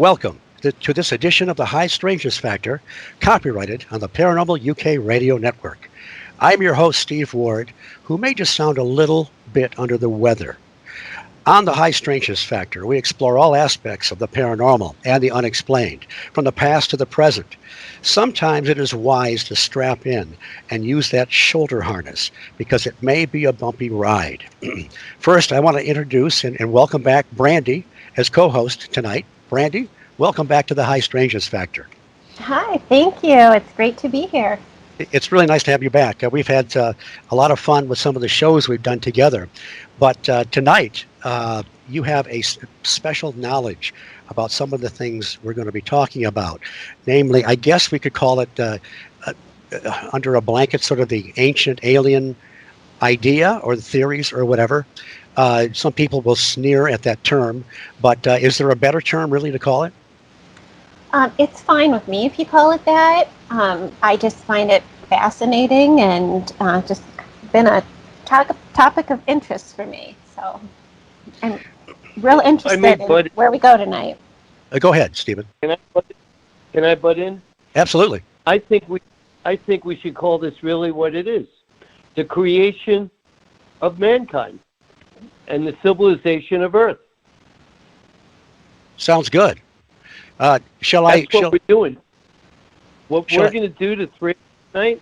Welcome to this edition of the High Strangeness Factor, copyrighted on the Paranormal UK Radio Network. I'm your host, Steve Ward, who may just sound a little bit under the weather. On the High Strangeness Factor, we explore all aspects of the paranormal and the unexplained, from the past to the present. Sometimes it is wise to strap in and use that shoulder harness because it may be a bumpy ride. First, I want to introduce and welcome back Brandy as co-host tonight. Brandy, welcome back to the High Strangeness Factor. Hi, thank you. It's great to be here. It's really nice to have you back. We've had a lot of fun with some of the shows we've done together. But tonight, you have a special knowledge about some of the things we're going to be talking about. Namely, I guess we could call it under a blanket, sort of the ancient alien idea or the theories or whatever. Some people will sneer at that term, but is there a better term really to call it? It's fine with me if you call it that. I just find it fascinating and just been a topic of interest for me. So I'm real interested in where we go tonight. Go ahead, Stephen. Can I butt in? Absolutely. I think we should call this really what it is: the creation of mankind and the civilization of Earth. Sounds good. What we're doing. What we're going to do to tonight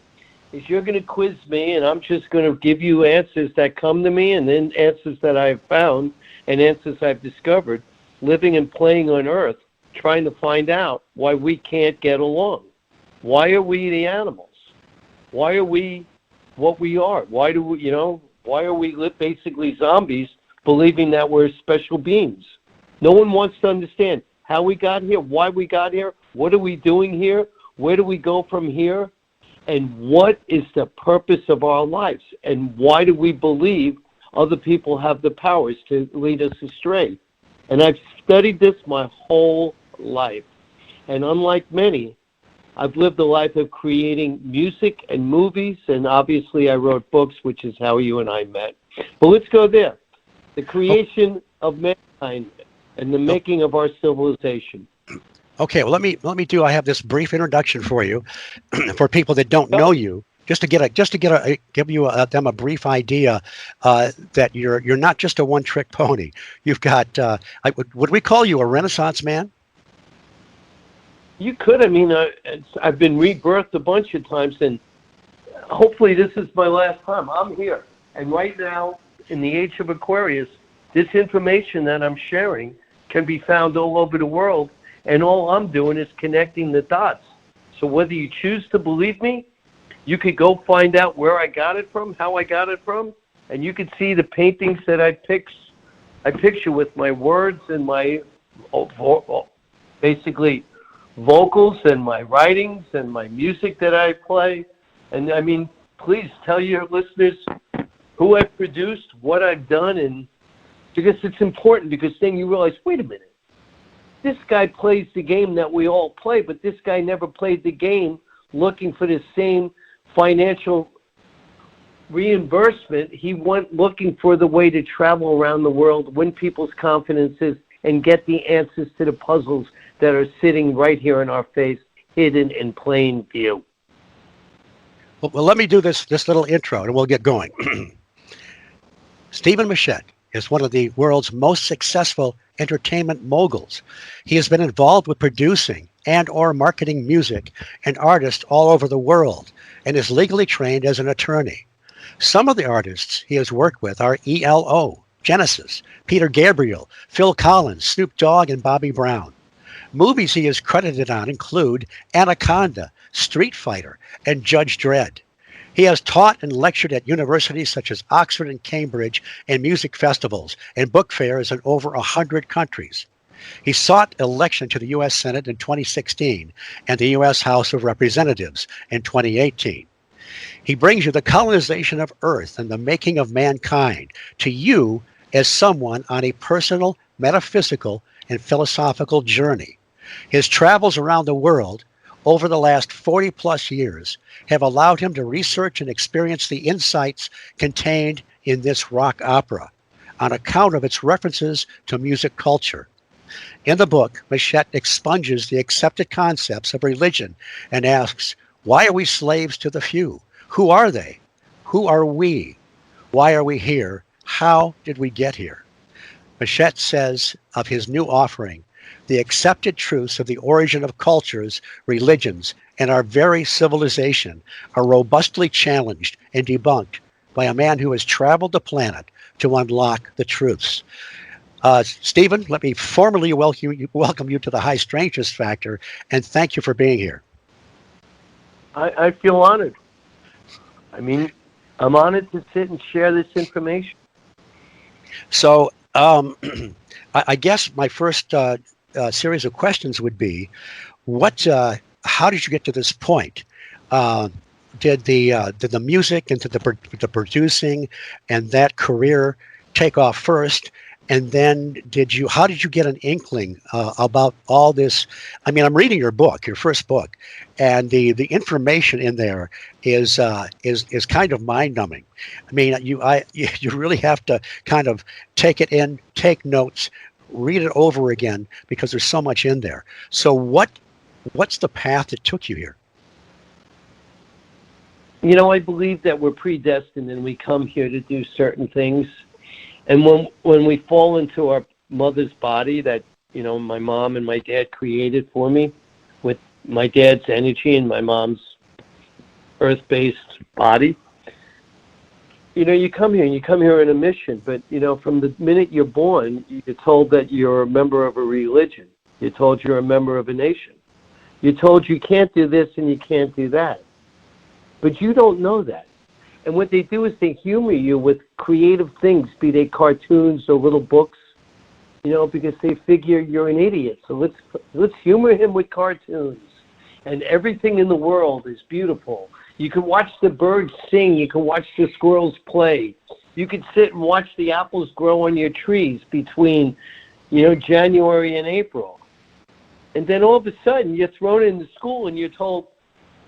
is you're going to quiz me, and I'm just going to give you answers that come to me, and then answers that I've found, and answers I've discovered, living and playing on Earth, trying to find out why we can't get along. Why are we the animals? Why are we what we are? Why are we basically zombies believing that we're special beings? No one wants to understand how we got here, why we got here, what are we doing here, where do we go from here, and what is the purpose of our lives, and why do we believe other people have the powers to lead us astray. And I've studied this my whole life. And unlike many, I've lived a life of creating music and movies, and obviously I wrote books, which is how you and I met. But let's go there. The creation of mankind and the making of our civilization. Okay, well, let me do. I have this brief introduction for you, for people that don't know you, just to give you them a brief idea that you're not just a one-trick pony. You've got. Would we call you a Renaissance man? You could. I mean, I've been rebirthed a bunch of times, and hopefully this is my last time. I'm here, and right now, in the age of Aquarius, this information that I'm sharing can be found all over the world, and all I'm doing is connecting the dots. So whether you choose to believe me, you could go find out where I got it from, how I got it from, and you could see the paintings that I picture with my words and my basically vocals and my writings and my music that I play. And I mean, please tell your listeners who I've produced, what I've done, and because it's important, because then you realize, wait a minute, this guy plays the game that we all play, but this guy never played the game looking for the same financial reimbursement. He went looking for the way to travel around the world, win people's confidences, and get the answers to the puzzles that are sitting right here in our face, hidden in plain view. Well, let me do this little intro, and we'll get going. Stephen Machat is one of the world's most successful entertainment moguls. He has been involved with producing and or marketing music and artists all over the world and is legally trained as an attorney. Some of the artists he has worked with are ELO, Genesis, Peter Gabriel, Phil Collins, Snoop Dogg, and Bobby Brown. Movies he is credited on include Anaconda, Street Fighter, and Judge Dredd. He has taught and lectured at universities such as Oxford and Cambridge and music festivals and book fairs in over 100 countries. He sought election to the U.S. Senate in 2016 and the U.S. House of Representatives in 2018. He brings you the colonization of Earth and the making of mankind to you as someone on a personal, metaphysical, and philosophical journey. His travels around the world over the last 40 plus years have allowed him to research and experience the insights contained in this rock opera on account of its references to music culture. In the book, Machat expunges the accepted concepts of religion and asks, why are we slaves to the few? Who are they? Who are we? Why are we here? How did we get here? Machat says of his new offering, the accepted truths of the origin of cultures, religions, and our very civilization are robustly challenged and debunked by a man who has traveled the planet to unlock the truths. Stephen, let me formally welcome you to the High Strangeness Factor, and thank you for being here. I feel honored. I mean, I'm honored to sit and share this information. So I guess my first series of questions would be, how did you get to this point? Did the music and the producing and that career take off first? And then how did you get an inkling about all this? I mean, I'm reading your book, your first book, and the information in there is kind of mind numbing. I mean, you really have to kind of take it in, take notes, read it over again, because there's so much in there. So what's the path that took you here? You know, I believe that we're predestined and we come here to do certain things. And when we fall into our mother's body that, you know, my mom and my dad created for me, with my dad's energy and my mom's earth-based body, you know, you come here in a mission. But, you know, from the minute you're born, you're told that you're a member of a religion. You're told you're a member of a nation. You're told you can't do this and you can't do that. But you don't know that. And what they do is they humor you with creative things, be they cartoons or little books, you know, because they figure you're an idiot. So let's humor him with cartoons. And everything in the world is beautiful. You can watch the birds sing. You can watch the squirrels play. You can sit and watch the apples grow on your trees between, you know, January and April. And then all of a sudden you're thrown into school and you're told,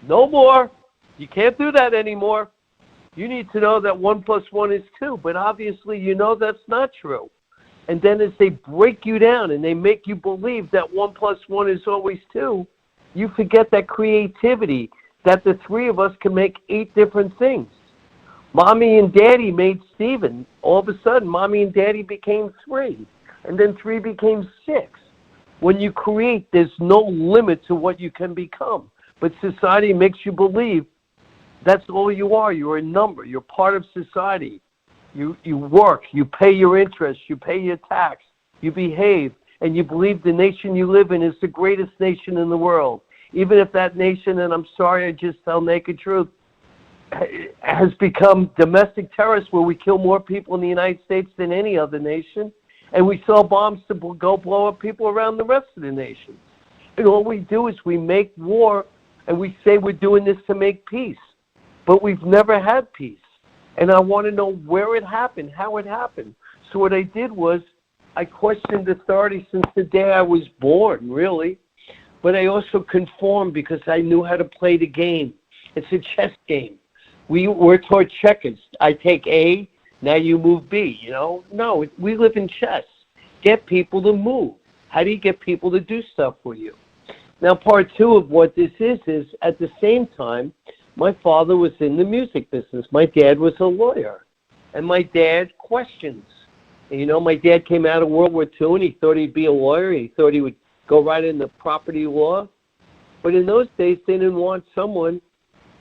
no more. You can't do that anymore. You need to know that 1 + 1 is 2, but obviously you know that's not true. And then as they break you down and they make you believe that 1 + 1 is always 2, you forget that creativity, that the three of us can make 8 different things. Mommy and Daddy made Stephen. All of a sudden, Mommy and Daddy became 3, and then 3 became 6. When you create, there's no limit to what you can become. But society makes you believe that's all you are. You're a number. You're part of society. You work. You pay your interest. You pay your tax. You behave. And you believe the nation you live in is the greatest nation in the world. Even if that nation, and I'm sorry I just tell naked truth, has become domestic terrorists where we kill more people in the United States than any other nation. And we sell bombs to go blow up people around the rest of the nation. And all we do is we make war and we say we're doing this to make peace. But we've never had peace. And I want to know where it happened, how it happened. So what I did was I questioned authority since the day I was born, really. But I also conformed because I knew how to play the game. It's a chess game. We're taught checkers. I take A, now you move B, you know? No, we live in chess. Get people to move. How do you get people to do stuff for you? Now, part 2 of what this is at the same time, my father was in the music business. My dad was a lawyer. And my dad questions. And, you know, my dad came out of World War II and he thought he'd be a lawyer. He thought he would go right into property law. But in those days, they didn't want someone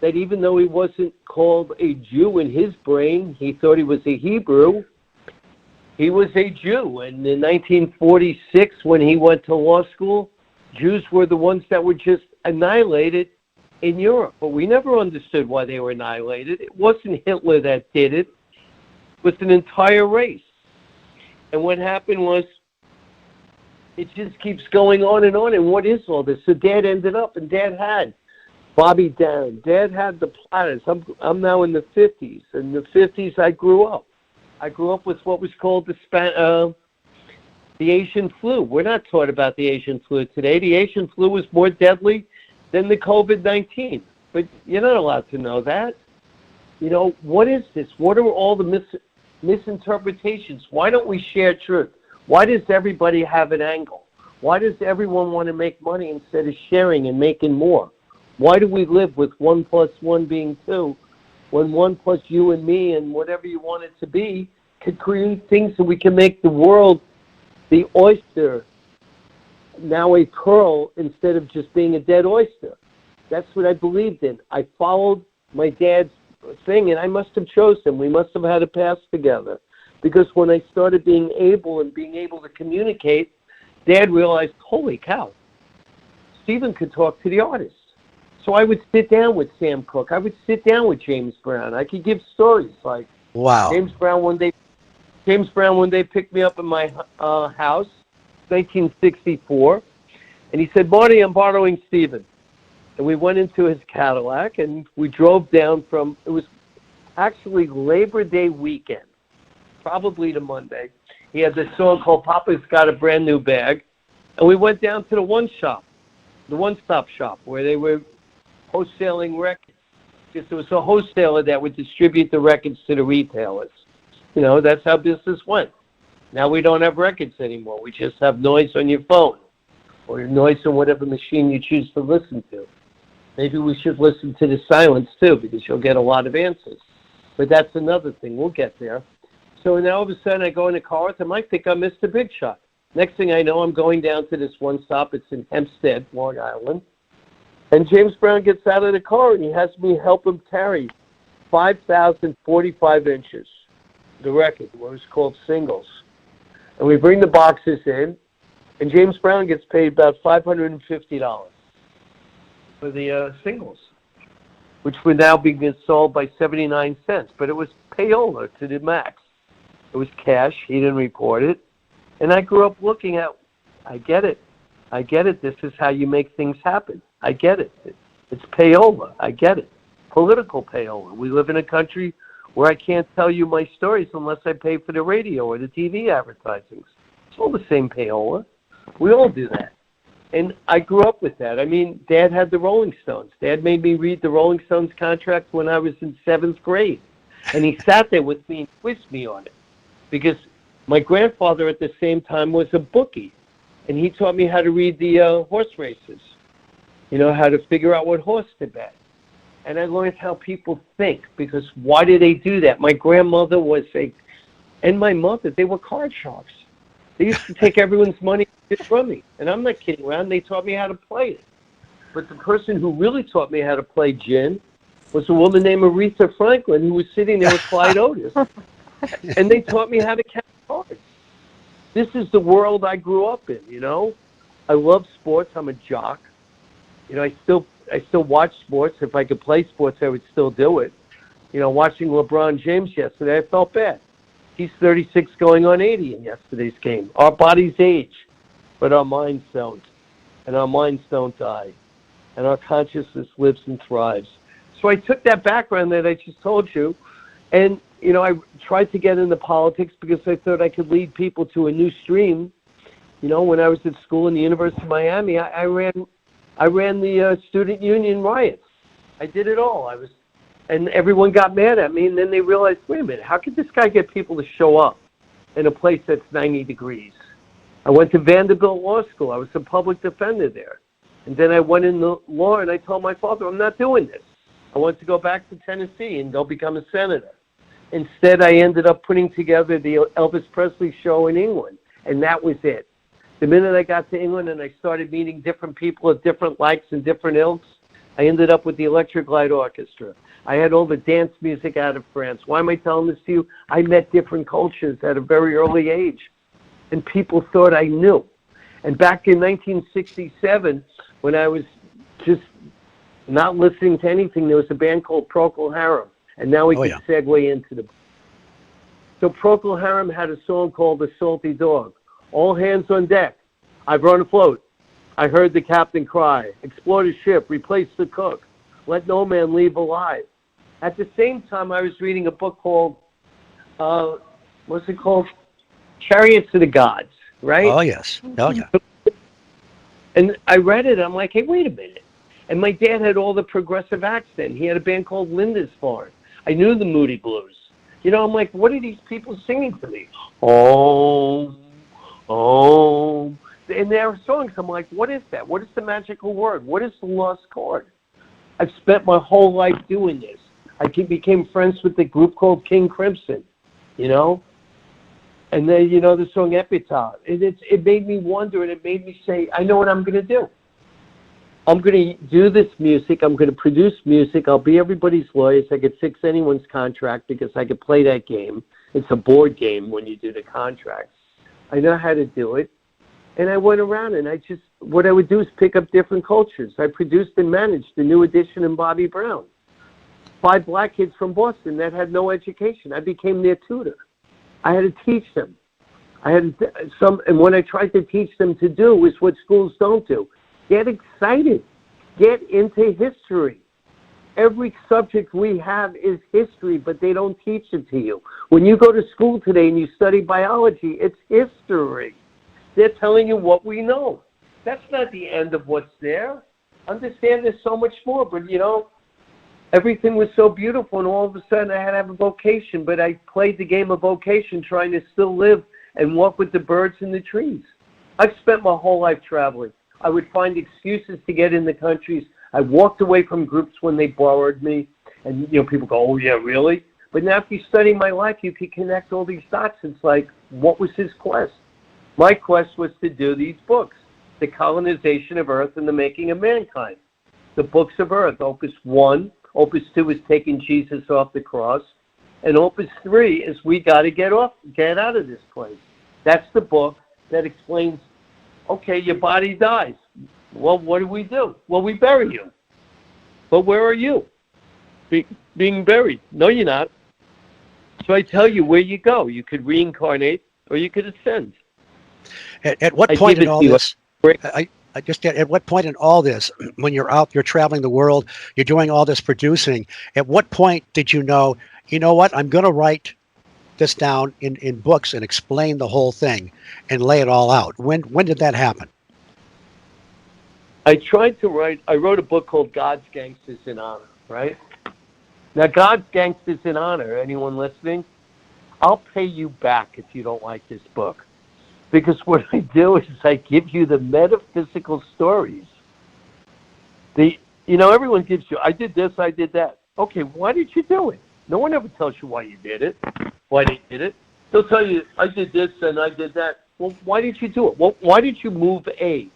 that, even though he wasn't called a Jew in his brain, he thought he was a Hebrew. He was a Jew. And in 1946, when he went to law school, Jews were the ones that were just annihilated in Europe. But we never understood why they were annihilated. It wasn't Hitler that did it. It was an entire race. And what happened was, it just keeps going on. And what is all this? So Dad ended up, and Dad had Bobby Darin. Dad had the Platters. I'm now in the 50s. In the 50s, I grew up. I grew up with what was called the Asian flu. We're not taught about the Asian flu today. The Asian flu was more deadly than the COVID-19. But you're not allowed to know that. You know, what is this? What are all the misinterpretations? Why don't we share truth? Why does everybody have an angle? Why does everyone want to make money instead of sharing and making more? Why do we live with 1 + 1 being 2, when 1 plus you and me and whatever you want it to be could create things so we can make the world, the oyster, now a pearl instead of just being a dead oyster? That's what I believed in. I followed my dad's thing, and I must have chosen. We must have had a past together. Because when I started being able to communicate, Dad realized, holy cow, Stephen could talk to the artist. So I would sit down with Sam Cooke. I would sit down with James Brown. I could give stories like, wow. James Brown one day picked me up in my house, 1964, and he said, Marty, I'm borrowing Stephen. And we went into his Cadillac, and we drove down it was actually Labor Day weekend, probably the Monday. He had this song called Papa's Got a Brand New Bag, and we went down to the one-stop shop, where they were wholesaling records. Because there was a wholesaler that would distribute the records to the retailers. You know, that's how business went. Now we don't have records anymore. We just have noise on your phone, or noise on whatever machine you choose to listen to. Maybe we should listen to the silence, too, because you'll get a lot of answers. But that's another thing. We'll get there. So now all of a sudden I go in the car with him. I think I'm Mr. Big Shot. Next thing I know, I'm going down to this one stop. It's in Hempstead, Long Island. And James Brown gets out of the car, and he has me help him carry 5,045 inches, the record, what was called singles. And we bring the boxes in, and James Brown gets paid about $550 for the singles, which were now being sold by 79 cents. But it was payola to the max. It was cash. He didn't report it. And I grew up looking at, I get it. This is how you make things happen. I get it. It's payola. I get it. Political payola. We live in a country where I can't tell you my stories unless I pay for the radio or the TV advertisings. It's all the same payola. We all do that. And I grew up with that. I mean, Dad had the Rolling Stones. Dad made me read the Rolling Stones contract when I was in 7th grade. And he sat there with me and quizzed me on it. Because my grandfather at the same time was a bookie. And he taught me how to read the horse races. You know, how to figure out what horse to bet. And I learned how people think. Because why do they do that? My grandmother and my mother, they were card sharks. They used to take everyone's money from me. And I'm not kidding around. They taught me how to play it. But the person who really taught me how to play gin was a woman named Aretha Franklin, who was sitting there with Clyde Otis. And they taught me how to count cards. This is the world I grew up in, you know. I love sports. I'm a jock. You know, I still watch sports. If I could play sports, I would still do it. You know, watching LeBron James yesterday, I felt bad. He's 36 going on 80 in yesterday's game. Our bodies age, but our minds don't. And our minds don't die. And our consciousness lives and thrives. So I took that background that I just told you, and, you know, I tried to get into politics because I thought I could lead people to a new stream. You know, when I was at school in the University of Miami, I ran the student union riots. I did it all. And everyone got mad at me, and then they realized, wait a minute, how could this guy get people to show up in a place that's 90 degrees? I went to Vanderbilt Law School. I was a public defender there. And then I went into law, and I told my father, I'm not doing this. I wanted to go back to Tennessee and go become a senator. Instead, I ended up putting together the Elvis Presley show in England, and that was it. The minute I got to England and I started meeting different people of different likes and different ilks, I ended up with the Electric Light Orchestra. I had all the dance music out of France. Why am I telling this to you? I met different cultures at a very early age, and people thought I knew. And back in 1967, when I was just not listening to anything, there was a band called Procol Harum, and now we can segue into the... So Procol Harum had a song called The Salty Dog. All hands on deck. I've run afloat. I heard the captain cry. Explore the ship. Replace the cook. Let no man leave alive. At the same time, I was reading a book called, what's it called? Chariots of the Gods, right? Oh, yes. Oh, yeah. And I read it. I'm like, hey, wait a minute. And my dad had all the progressive acts then. He had a band called Lindisfarne. I knew the Moody Blues. You know, I'm like, what are these people singing to me? Oh, in their songs, I'm like, what is that? What is the magical word? What is the Lost Chord? I've spent my whole life doing this. I became friends with the group called King Crimson, you know? And then, you know, the song Epitaph. It made me wonder, and it made me say, I know what I'm going to do. I'm going to do this music. I'm going to produce music. I'll be everybody's lawyers. I could fix anyone's contract because I could play that game. It's a board game when you do the contracts. I know how to do it. And I went around and what I would do is pick up different cultures. I produced and managed the New Edition and Bobby Brown. 5 black kids from Boston that had no education. I became their tutor. I had to teach them. And what I tried to teach them to do is what schools don't do. Get excited. Get into history. Every subject we have is history, but they don't teach it to you. When you go to school today and you study biology, it's history. They're telling you what we know. That's not the end of what's there. Understand there's so much more, but you know, everything was so beautiful, and all of a sudden I had to have a vocation, but I played the game of vocation trying to still live and walk with the birds in the trees. I've spent my whole life traveling. I would find excuses to get in the countries. I walked away from groups when they borrowed me, and you know, people go, oh yeah, really? But now if you study my life, you can connect all these dots. It's like, what was his quest? My quest was to do these books, The Colonization of Earth and the Making of Mankind. The Books of Earth, Opus 1. Opus 2 is taking Jesus off the cross. And Opus 3 is we got to get out of this place. That's the book that explains, okay, your body dies. Well, what do? Well, we bury you. But where are you? Being buried. No, you're not. So I tell you where you go. You could reincarnate or you could ascend. At what point in all this, at what point in all this, when you're out, you're traveling the world, you're doing all this producing, at what point did you know what, I'm going to write this down in books and explain the whole thing and lay it all out? When did that happen? I wrote a book called God's Gangsters in Honor, right? Now, God's Gangsters in Honor, anyone listening, I'll pay you back if you don't like this book. Because what I do is I give you the metaphysical stories. Everyone gives you, I did this, I did that. Okay, why did you do it? No one ever tells you why you did it, why they did it. They'll tell you, I did this and I did that. Well, why did you do it? Well, why did you move A?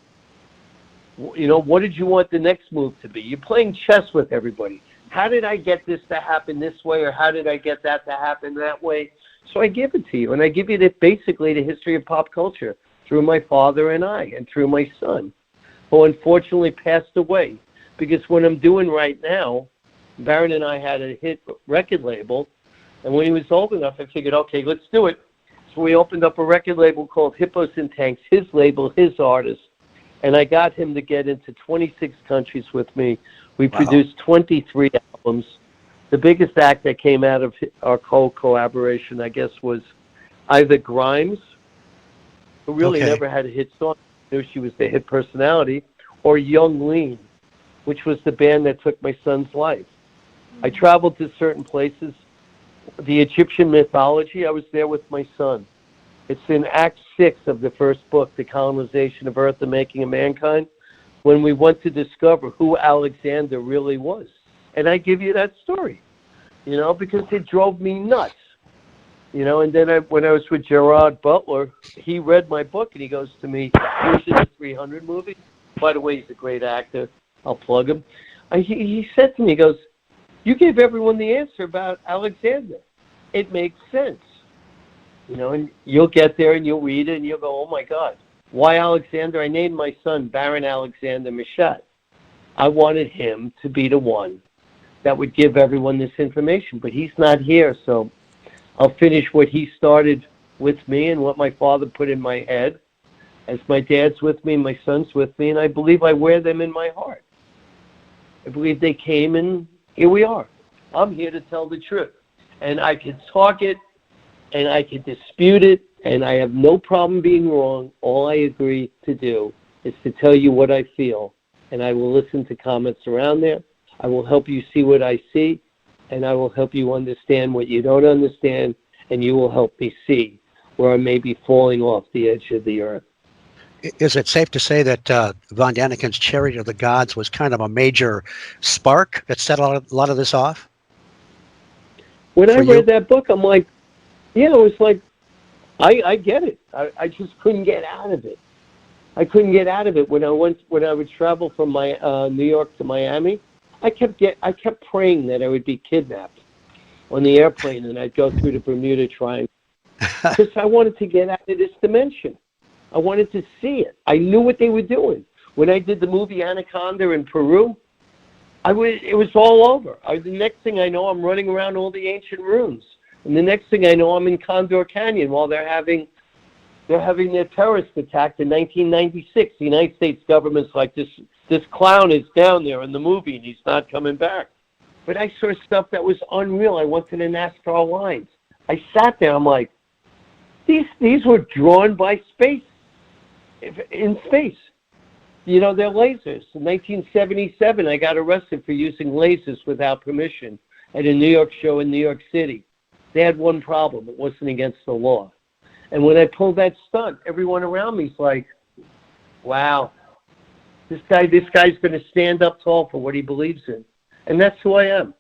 What did you want the next move to be? You're playing chess with everybody. How did I get this to happen this way, or how did I get that to happen that way? So I give it to you, and I give you basically the history of pop culture through my father and I, and through my son, who unfortunately passed away. Because what I'm doing right now, Baron and I had a hit record label, and when he was old enough, I figured, okay, let's do it. So we opened up a record label called Hippos and Tanks, his label, his artist, and I got him to get into 26 countries with me. We produced 23 albums. The biggest act that came out of our collaboration, I guess, was either Grimes, who really never had a hit song, knew she was the hit personality, or Young Lean, which was the band that took my son's life. I traveled to certain places. The Egyptian mythology, I was there with my son. It's in Act 6 of the first book, The Colonization of Earth, the Making of Mankind, when we went to discover who Alexander really was. And I give you that story, because it drove me nuts. And then when I was with Gerard Butler, he read my book and he goes to me, "You was in the 300 movie?" By the way, he's a great actor. I'll plug him. He said to me, he goes, "You gave everyone the answer about Alexander. It makes sense." And you'll get there and you'll read it and you'll go, "Oh my God, why Alexander?" I named my son Baron Alexander Machat. I wanted him to be the one that would give everyone this information, but he's not here, so I'll finish what he started with me and what my father put in my head. As my dad's with me, my son's with me, and I believe I wear them in my heart. I believe they came, and here we are. I'm here to tell the truth, and I can talk it, and I can dispute it, and I have no problem being wrong. All I agree to do is to tell you what I feel, and I will listen to comments around there. I will help you see what I see, and I will help you understand what you don't understand, and you will help me see where I may be falling off the edge of the earth. Is it safe to say that von Daniken's Chariot of the Gods was kind of a major spark that set a lot of this off? When I For you? read that book, I'm like, yeah, it was like, I get it. I just couldn't get out of it. I couldn't get out of it when I would travel from my New York to Miami. I kept praying that I would be kidnapped on the airplane and I'd go through the Bermuda Triangle because I wanted to get out of this dimension. I wanted to see it. I knew what they were doing. When I did the movie Anaconda in Peru, it was all over. The next thing I know, I'm running around all the ancient ruins. And the next thing I know, I'm in Condor Canyon while they're having their terrorist attack in 1996. The United States government's like, this clown is down there in the movie and he's not coming back. But I saw stuff that was unreal. I went to the NASCAR lines. I sat there. I'm like, these were drawn by space, in space. You know, they're lasers. In 1977, I got arrested for using lasers without permission at a New York show in New York City. They had one problem. It wasn't against the law. And when I pulled that stunt, everyone around me's like, wow, this guy's going to stand up tall for what he believes in. And that's who I am.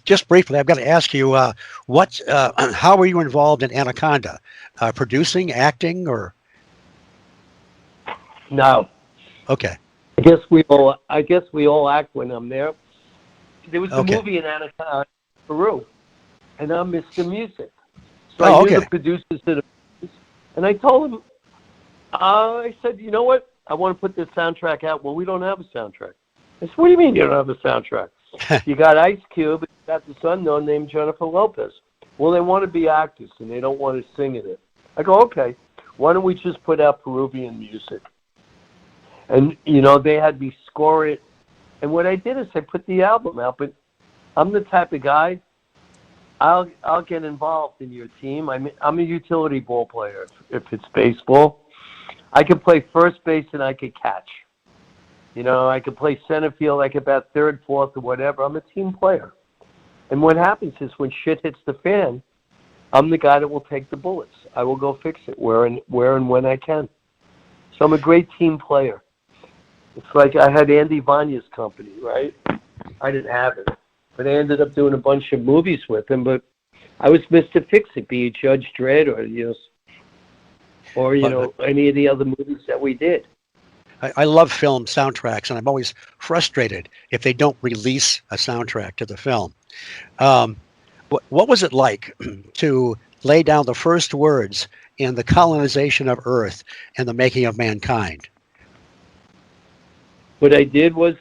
Just briefly, I've got to ask you, how were you involved in Anaconda? Producing, acting, or? No. Okay. I guess we all act when I'm there. There was a movie in Anaconda, Peru, and I'm Mr. Music. So I knew the producers of the movies, and I told them, I said, you know what? I want to put this soundtrack out. Well, we don't have a soundtrack. I said, what do you mean you don't have a soundtrack? You got Ice Cube, and you got this unknown named Jennifer Lopez. Well, they want to be actors, and they don't want to sing in it. I go, okay, why don't we just put out Peruvian music? And, you know, they had me score it. And what I did is I put the album out, but I'm the type of guy, I'll get involved in your team. I'm a utility ball player if it's baseball. I can play first base and I can catch. You know, I can play center field, I can bat third, fourth, or whatever. I'm a team player. And what happens is when shit hits the fan, I'm the guy that will take the bullets. I will go fix it where and when I can. So I'm a great team player. It's like I had Andy Vanya's company, right? I didn't have it. But I ended up doing a bunch of movies with him. But I was Mr. Fix-It, be it Judge Dredd or any of the other movies that we did. I love film soundtracks, and I'm always frustrated if they don't release a soundtrack to the film. What was it like to lay down the first words in the colonization of Earth and the making of mankind? What I did was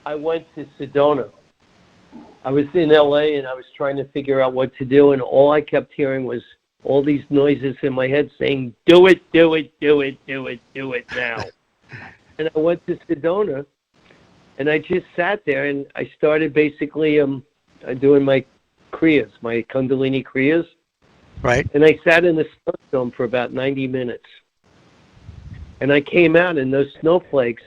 I went to Sedona. I was in LA and I was trying to figure out what to do, and all I kept hearing was all these noises in my head saying, do it, do it, do it, do it, do it now. And I went to Sedona and I just sat there and I started basically doing my kriyas, my Kundalini kriyas. Right. And I sat in the snowstorm for about 90 minutes. And I came out, and those snowflakes,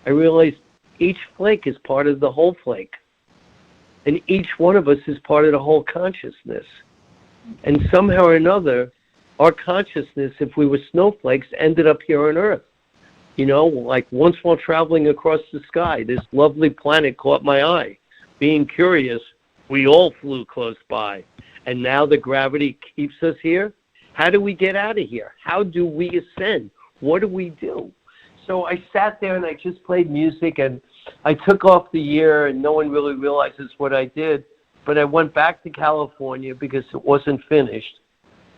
I realized each flake is part of the whole flake. And each one of us is part of the whole consciousness. And somehow or another, our consciousness, if we were snowflakes, ended up here on Earth. You know, like once while traveling across the sky, this lovely planet caught my eye. Being curious, we all flew close by. And now the gravity keeps us here. How do we get out of here? How do we ascend? What do we do? So I sat there and I just played music, and I took off the year, and no one really realizes what I did. But I went back to California because it wasn't finished.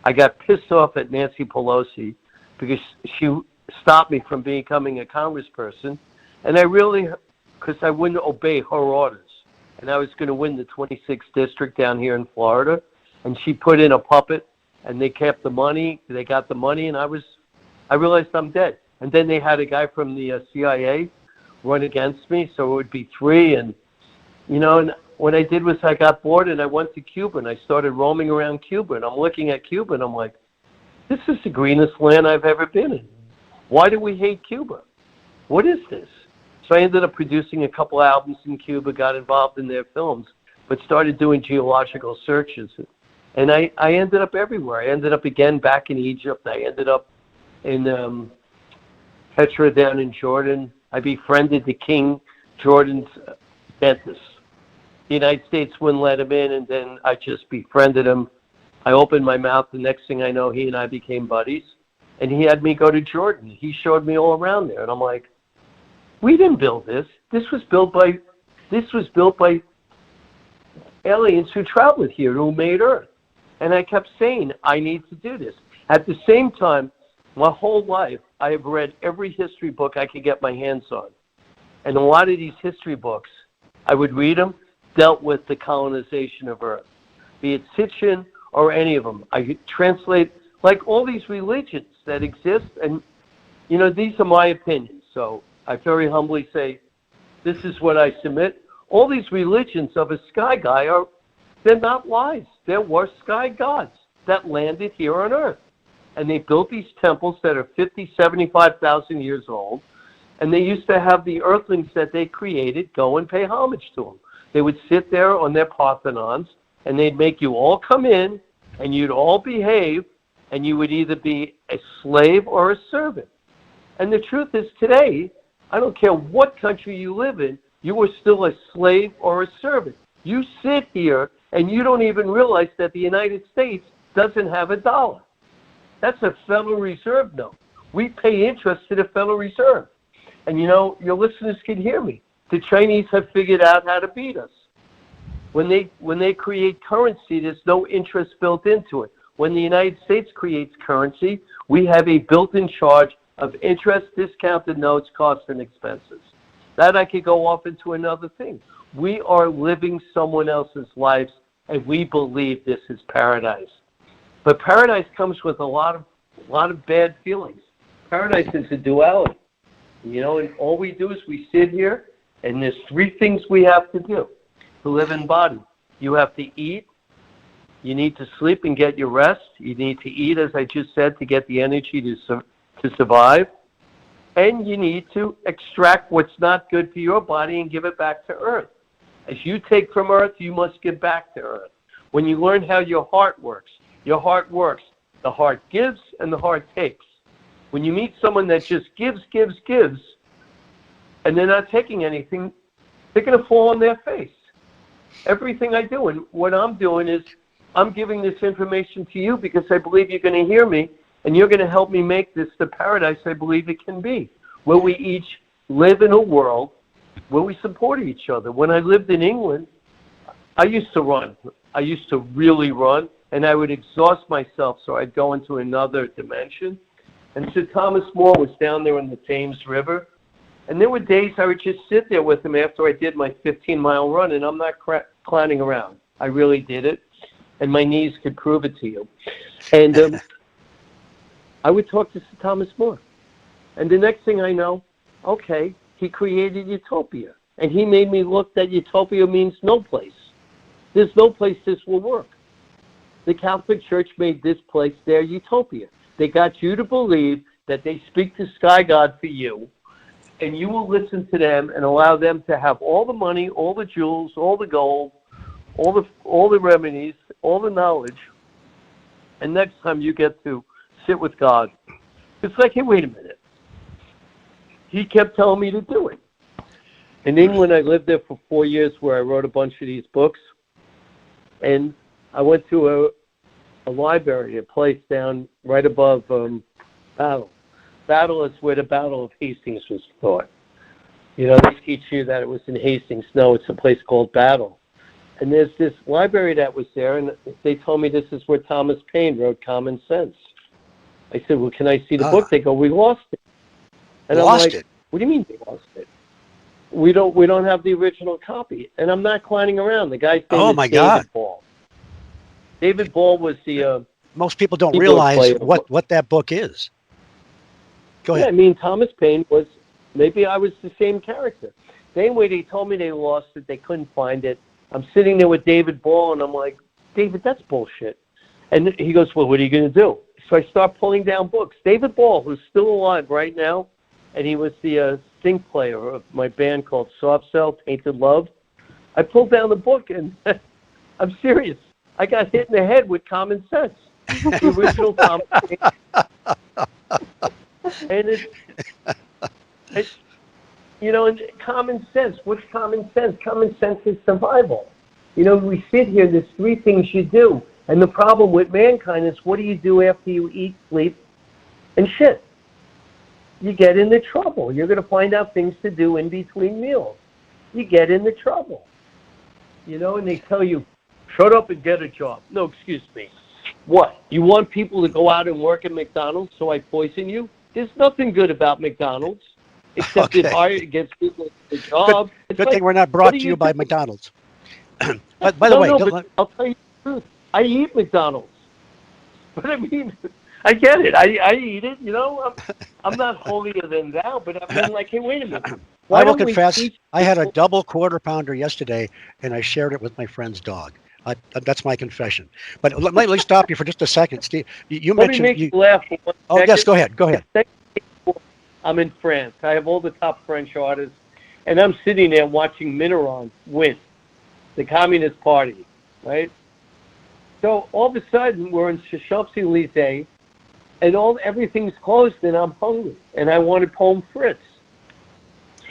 I got pissed off at Nancy Pelosi because she stopped me from becoming a congressperson. And because I wouldn't obey her orders. And I was going to win the 26th district down here in Florida. And she put in a puppet, and they kept the money. They got the money, and I realized I'm dead. And then they had a guy from the CIA run against me, so it would be 3. And, you know, and what I did was I got bored, and I went to Cuba, and I started roaming around Cuba. And I'm looking at Cuba, and I'm like, this is the greenest land I've ever been in. Why do we hate Cuba? What is this? So I ended up producing a couple albums in Cuba, got involved in their films, but started doing geological searches. And I ended up everywhere. I ended up again back in Egypt. I ended up in Petra down in Jordan. I befriended the King Jordan's dentist. The United States wouldn't let him in, and then I just befriended him. I opened my mouth. The next thing I know, he and I became buddies, and he had me go to Jordan. He showed me all around there, and I'm like, we didn't build this. This was built by aliens who traveled here, who made Earth. And I kept saying, I need to do this. At the same time, my whole life, I have read every history book I could get my hands on. And a lot of these history books, I would read them, dealt with the colonization of Earth, be it Sitchin or any of them. I translate, like all these religions that exist, and, you know, these are my opinions. So I very humbly say, this is what I submit. All these religions of a sky guy they're not lies. There were sky gods that landed here on Earth. And they built these temples that are 50, 75,000 years old. And they used to have the earthlings that they created go and pay homage to them. They would sit there on their Parthenons, and they'd make you all come in, and you'd all behave, and you would either be a slave or a servant. And the truth is today, I don't care what country you live in, you are still a slave or a servant. You sit here, and you don't even realize that the United States doesn't have a dollar. That's a Federal Reserve note. We pay interest to the Federal Reserve. And, you know, your listeners can hear me. The Chinese have figured out how to beat us. When they create currency, there's no interest built into it. When the United States creates currency, we have a built-in charge of interest, discounted notes, costs, and expenses. That I could go off into another thing. We are living someone else's lives, and we believe this is paradise. But paradise comes with a lot of bad feelings. Paradise is a duality. You know, and all we do is we sit here, and there's three things we have to do to live in body. You have to eat. You need to sleep and get your rest. You need to eat, as I just said, to get the energy to survive. And you need to extract what's not good for your body and give it back to Earth. As you take from Earth, you must give back to Earth. When you learn how your heart works. The heart gives and the heart takes. When you meet someone that just gives, and they're not taking anything, they're going to fall on their face. Everything I do, and what I'm doing is I'm giving this information to you because I believe you're going to hear me, and you're going to help me make this the paradise I believe it can be, where we each live in a world where we support each other. When I lived in England, I used to run. I used to really run, and I would exhaust myself, so I'd go into another dimension. And Sir Thomas More was down there in the Thames River, and there were days I would just sit there with him after I did my 15-mile run, and I'm not clowning around. I really did it, and my knees could prove it to you. And I would talk to Sir Thomas More. And the next thing I know, okay, he created utopia. And he made me look that utopia means no place. There's no place this will work. The Catholic Church made this place their utopia. They got you to believe that they speak to Sky God for you, and you will listen to them and allow them to have all the money, all the jewels, all the gold, all the remedies, all the knowledge. And next time you get to sit with God, it's like, hey, wait a minute. He kept telling me to do it. In England, I lived there for 4 years where I wrote a bunch of these books. And I went to a library, a place down right above Battle. Battle is where the Battle of Hastings was fought. You know, they teach you that it was in Hastings. No, it's a place called Battle. And there's this library that was there, and they told me this is where Thomas Paine wrote Common Sense. I said, well, can I see the book? They go, we lost it. And I'm like, what do you mean we lost it? We don't have the original copy. And I'm not clowning around. The guy's name is David Ball. David Ball was the... most people don't realize what that book is. Go ahead. Yeah, I mean, Thomas Paine was... Maybe I was the same character. Anyway, they told me they lost it. They couldn't find it. I'm sitting there with David Ball, and I'm like, David, that's bullshit. And he goes, well, what are you going to do? So I start pulling down books. David Ball, who's still alive right now, and he was the sync player of my band called Soft Cell, Tainted Love. I pulled down the book, and I'm serious. I got hit in the head with Common Sense. The original Thomas Paine. And it's and common sense. What's common sense? Common sense is survival. We sit here, there's three things you do. And the problem with mankind is, what do you do after you eat, sleep, and shit? You get into trouble. You're going to find out things to do in between meals. You get into trouble. And they tell you, shut up and get a job. No, excuse me. What? You want people to go out and work at McDonald's, so I poison you? There's nothing good about McDonald's, except it gets people a job. Good thing we're not brought to you by McDonald's. But by the way, but I'll tell you the truth. I eat McDonald's. But I mean, I get it. I eat it. I'm not holier than thou, but I'm like, hey, wait a minute. I will confess, I had a double quarter pounder yesterday, and I shared it with my friend's dog. That's my confession. But let me stop you for just a second, Steve. You mentioned. Let me make you laugh for 1 second. Yes, go ahead. Go ahead. I'm in France. I have all the top French artists, and I'm sitting there watching Mitterrand win, the Communist Party, right? So all of a sudden, we're in Champs-Élysées, and everything's closed, and I'm hungry, and I wanted pommes frites.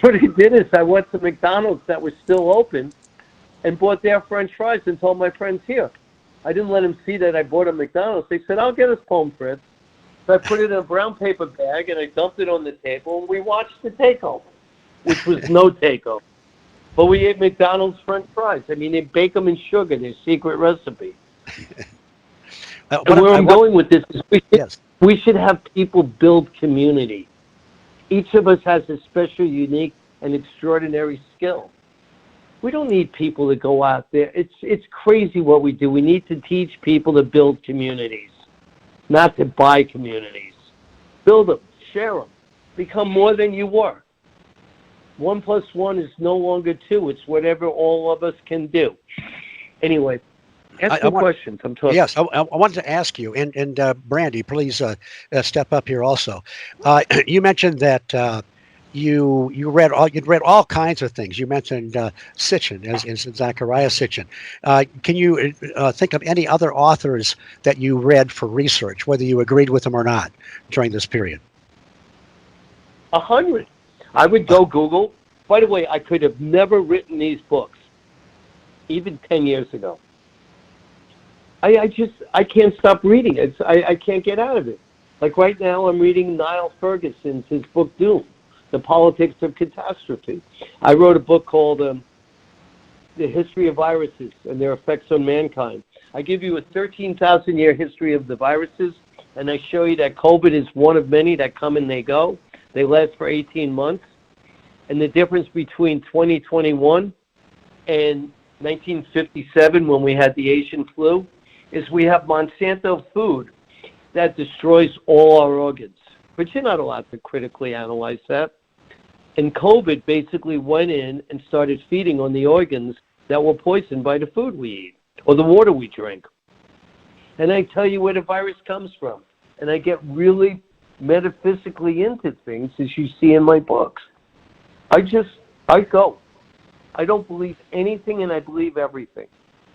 What I did is I went to McDonald's that was still open and bought their French fries and told my friends here. I didn't let them see that I bought a McDonald's. They said, I'll get us pommes frites. So I put it in a brown paper bag, and I dumped it on the table, and we watched the takeover, which was no takeover. But we ate McDonald's French fries. I mean, they bake them in sugar, their secret recipe. And where I'm going with this is we should have people build community. Each of us has a special, unique, and extraordinary skill. We don't need people to go out there. It's crazy what we do. We need to teach people to build communities, not to buy communities. Build them, share them, become more than you were. 1 + 1 is no longer 2. It's whatever all of us can do. Anyway, ask me questions. I'm talking. Yes, I wanted to ask you, and Brandy, please step up here also. You mentioned that you'd read all kinds of things. You mentioned Sitchin, as Zecharia Sitchin. Can you think of any other authors that you read for research, whether you agreed with them or not, during this period? 100. I would go Google. By the way, I could have never written these books, even 10 years ago. I can't stop reading it. I can't get out of it. Like right now, I'm reading Niall Ferguson's his book Doom, The Politics of Catastrophe. I wrote a book called The History of Viruses and Their Effects on Mankind. I give you a 13,000-year history of the viruses, and I show you that COVID is one of many that come and they go. They last for 18 months. And the difference between 2021 and 1957, when we had the Asian flu, is we have Monsanto food that destroys all our organs. But you're not allowed to critically analyze that. And COVID basically went in and started feeding on the organs that were poisoned by the food we eat or the water we drink. And I tell you where the virus comes from. And I get really metaphysically into things, as you see in my books. I go. I don't believe anything, and I believe everything.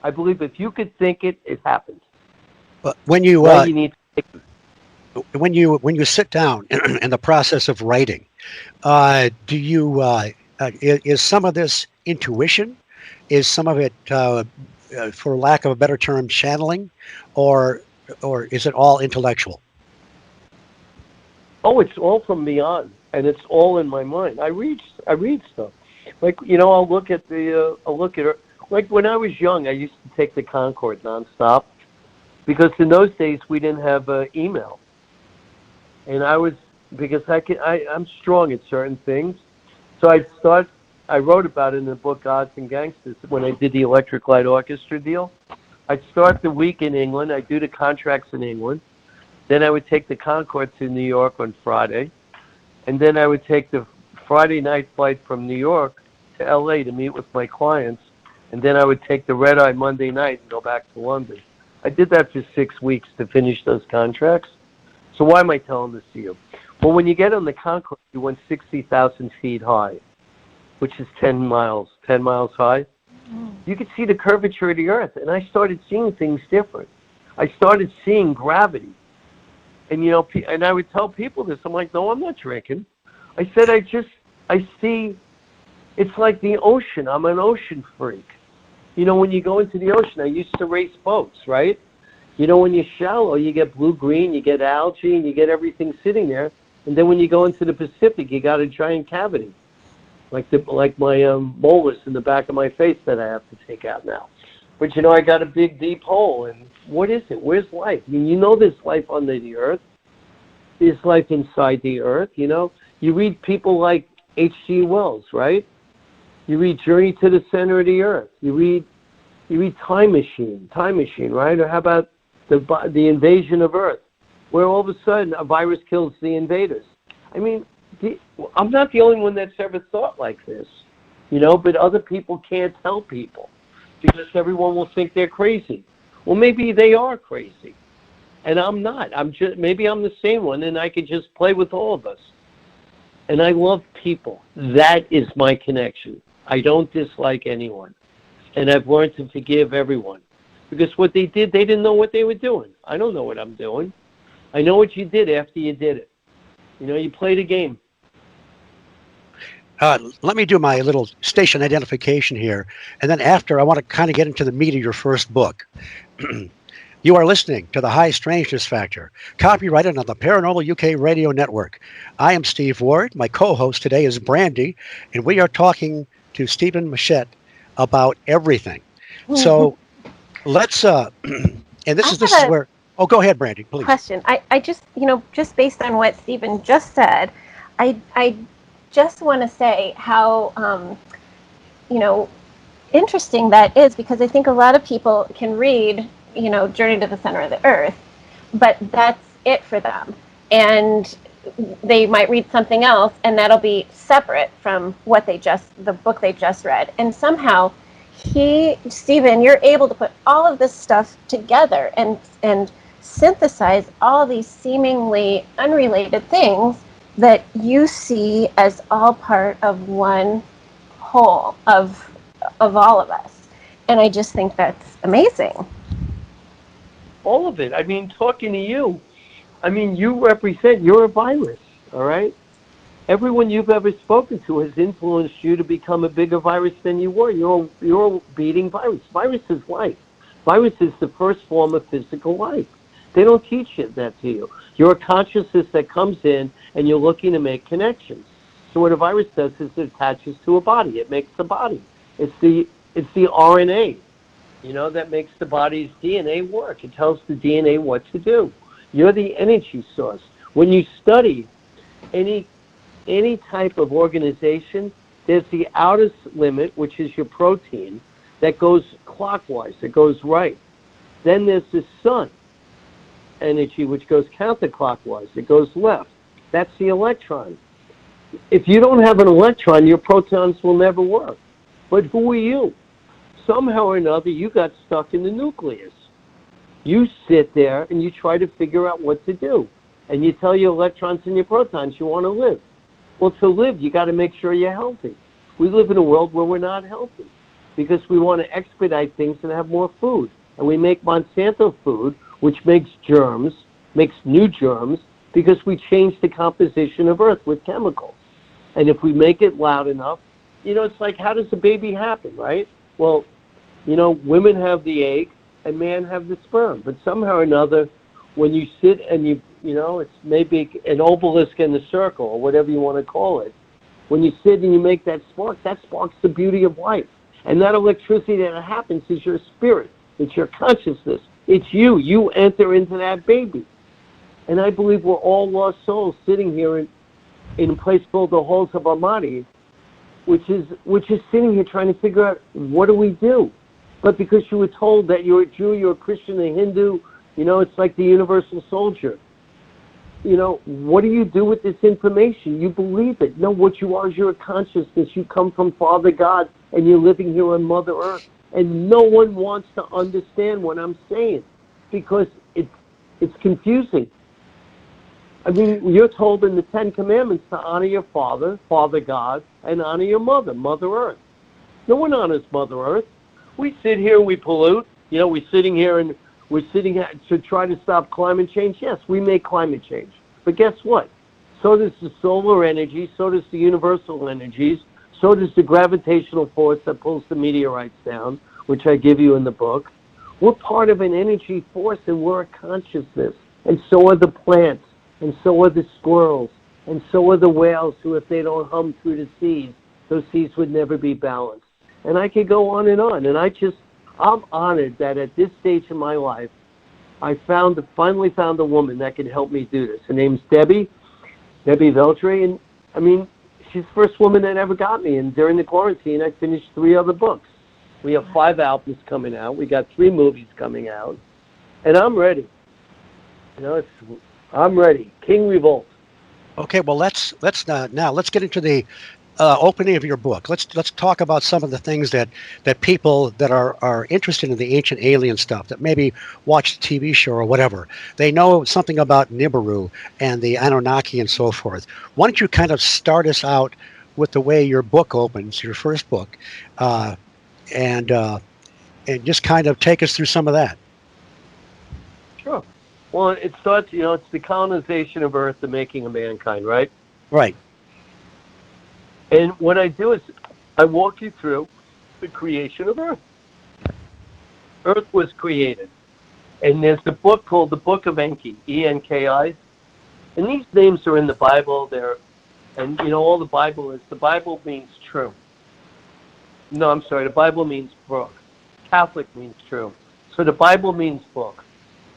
I believe if you could think it, it happens. But when you need to think when you sit down in the process of writing, do you is some of this intuition? Is some of it, for lack of a better term, channeling, or is it all intellectual? Oh, it's all from beyond, and it's all in my mind. I read stuff. Like, I'll look at it. Like when I was young, I used to take the Concorde nonstop, because in those days we didn't have email, and I'm strong at certain things, so I wrote about it in the book Gods and Gangsters when I did the Electric Light Orchestra deal. I'd start the week in England. I'd do the contracts in England. Then I would take the Concorde to New York on Friday. And then I would take the Friday night flight from New York to LA to meet with my clients. And then I would take the red eye Monday night and go back to London. I did that for 6 weeks to finish those contracts. So why am I telling this to you? Well, when you get on the Concorde, you went 60,000 feet high, which is 10 miles high. You could see the curvature of the earth, and I started seeing things different. I started seeing gravity. And, you know, and I would tell people this. I'm like, no, I'm not drinking. I said, I see, it's like the ocean. I'm an ocean freak. You know, when you go into the ocean, I used to race boats, right? You know, when you're shallow, you get blue-green, you get algae, and you get everything sitting there. And then when you go into the Pacific, you got a giant cavity, like my molars in the back of my face that I have to take out now. But, you know, I got a big, deep hole. And what is it? Where's life? I mean, you know there's life under the earth. There's life inside the earth, you know. You read people like H.G. Wells, right? You read Journey to the Center of the Earth. You read Time Machine, right? Or how about the Invasion of Earth, where all of a sudden a virus kills the invaders? I mean, I'm not the only one that's ever thought like this, you know, but other people can't tell people because everyone will think they're crazy. Well, maybe they are crazy, and I'm not. Maybe I'm the same one, and I could just play with all of us. And I love people. That is my connection. I don't dislike anyone. And I've learned to forgive everyone. Because what they did, they didn't know what they were doing. I don't know what I'm doing. I know what you did after you did it. You know, you played a game. Let me do my little station identification here. And then after, I want to kind of get into the meat of your first book. You are listening to The High Strangeness Factor, copyrighted on the Paranormal UK Radio Network. I am Steve Ward. My co-host today is Brandy, and we are talking to Stephen Machat about everything. So let's, and this is where, oh, go ahead, Brandy, please. Question. I just, you know, just based on what Stephen just said, I just want to say how, you know, interesting that is, because I think a lot of people can read, you know, Journey to the Center of the Earth, but that's it for them. And they might read something else, and that'll be separate from what the book they just read. And somehow Stephen, you're able to put all of this stuff together and synthesize all these seemingly unrelated things that you see as all part of one whole of all of us. And I just think that's amazing. All of it. I mean, talking to you, I mean, you're a virus, all right? Everyone you've ever spoken to has influenced you to become a bigger virus than you were. You're a beating virus. Virus is life. Virus is the first form of physical life. They don't teach that to you. You're a consciousness that comes in, and you're looking to make connections. So what a virus does is it attaches to a body. It makes the body. It's the RNA, you know, that makes the body's DNA work. It tells the DNA what to do. You're the energy source. When you study any type of organization, there's the outer limit, which is your protein, that goes clockwise, it goes right. Then there's the sun energy, which goes counterclockwise, it goes left. That's the electron. If you don't have an electron, your protons will never work. But who are you? Somehow or another, you got stuck in the nucleus. You sit there and you try to figure out what to do. And you tell your electrons and your protons you want to live. Well, to live, you got to make sure you're healthy. We live in a world where we're not healthy because we want to expedite things and have more food. And we make Monsanto food, which makes germs, makes new germs, because we change the composition of Earth with chemicals. And if we make it loud enough, you know, it's like, how does a baby happen, right? Well, you know, women have the egg and man have the sperm. But somehow or another, when you sit and you know, it's maybe an obelisk in the circle or whatever you want to call it. When you sit and you make that sparks the beauty of life. And that electricity that happens is your spirit. It's your consciousness. It's you. You enter into that baby. And I believe we're all lost souls sitting here in a place called the Halls of Almaty, which is sitting here trying to figure out, what do we do? But because you were told that you're a Jew, you're a Christian, a Hindu, you know, it's like the universal soldier. You know, what do you do with this information? You believe it. No, what you are is you're a consciousness. You come from Father God, and you're living here on Mother Earth. And no one wants to understand what I'm saying because it's confusing. I mean, you're told in the Ten Commandments to honor your father, Father God, and honor your mother, Mother Earth. No one honors Mother Earth. We sit here, we pollute. You know, we're sitting here and we're sitting to try to stop climate change. Yes, we make climate change. But guess what? So does the solar energy, so does the universal energies, so does the gravitational force that pulls the meteorites down, which I give you in the book. We're part of an energy force, and we're a consciousness. And so are the plants, and so are the squirrels, and so are the whales who, if they don't hum through the seas, those seas would never be balanced. And I could go on. And I'm honored that at this stage in my life, I finally found a woman that can help me do this. Her name's Debbie Veltri, and I mean, she's the first woman that ever got me. And during the quarantine, I finished 3 other books. We have 5 albums coming out. We got 3 movies coming out, and I'm ready. I'm ready. King Revolt. Okay, well let's get into the opening of your book. Let's talk about some of the things that people that are interested in the ancient alien stuff, that maybe watch the TV show or whatever, they know something about Nibiru and the Anunnaki and so forth. Why don't you kind of start us out with the way your book opens, your first book, and just kind of take us through some of that. Sure. Well, it starts, it's the colonization of Earth, the making of mankind, right? Right. And what I do is I walk you through the creation of Earth. Earth was created. And there's a book called the Book of Enki, E-N-K-I. And these names are in the Bible. All the Bible means true. No, I'm sorry, the Bible means book. Catholic means true. So the Bible means book.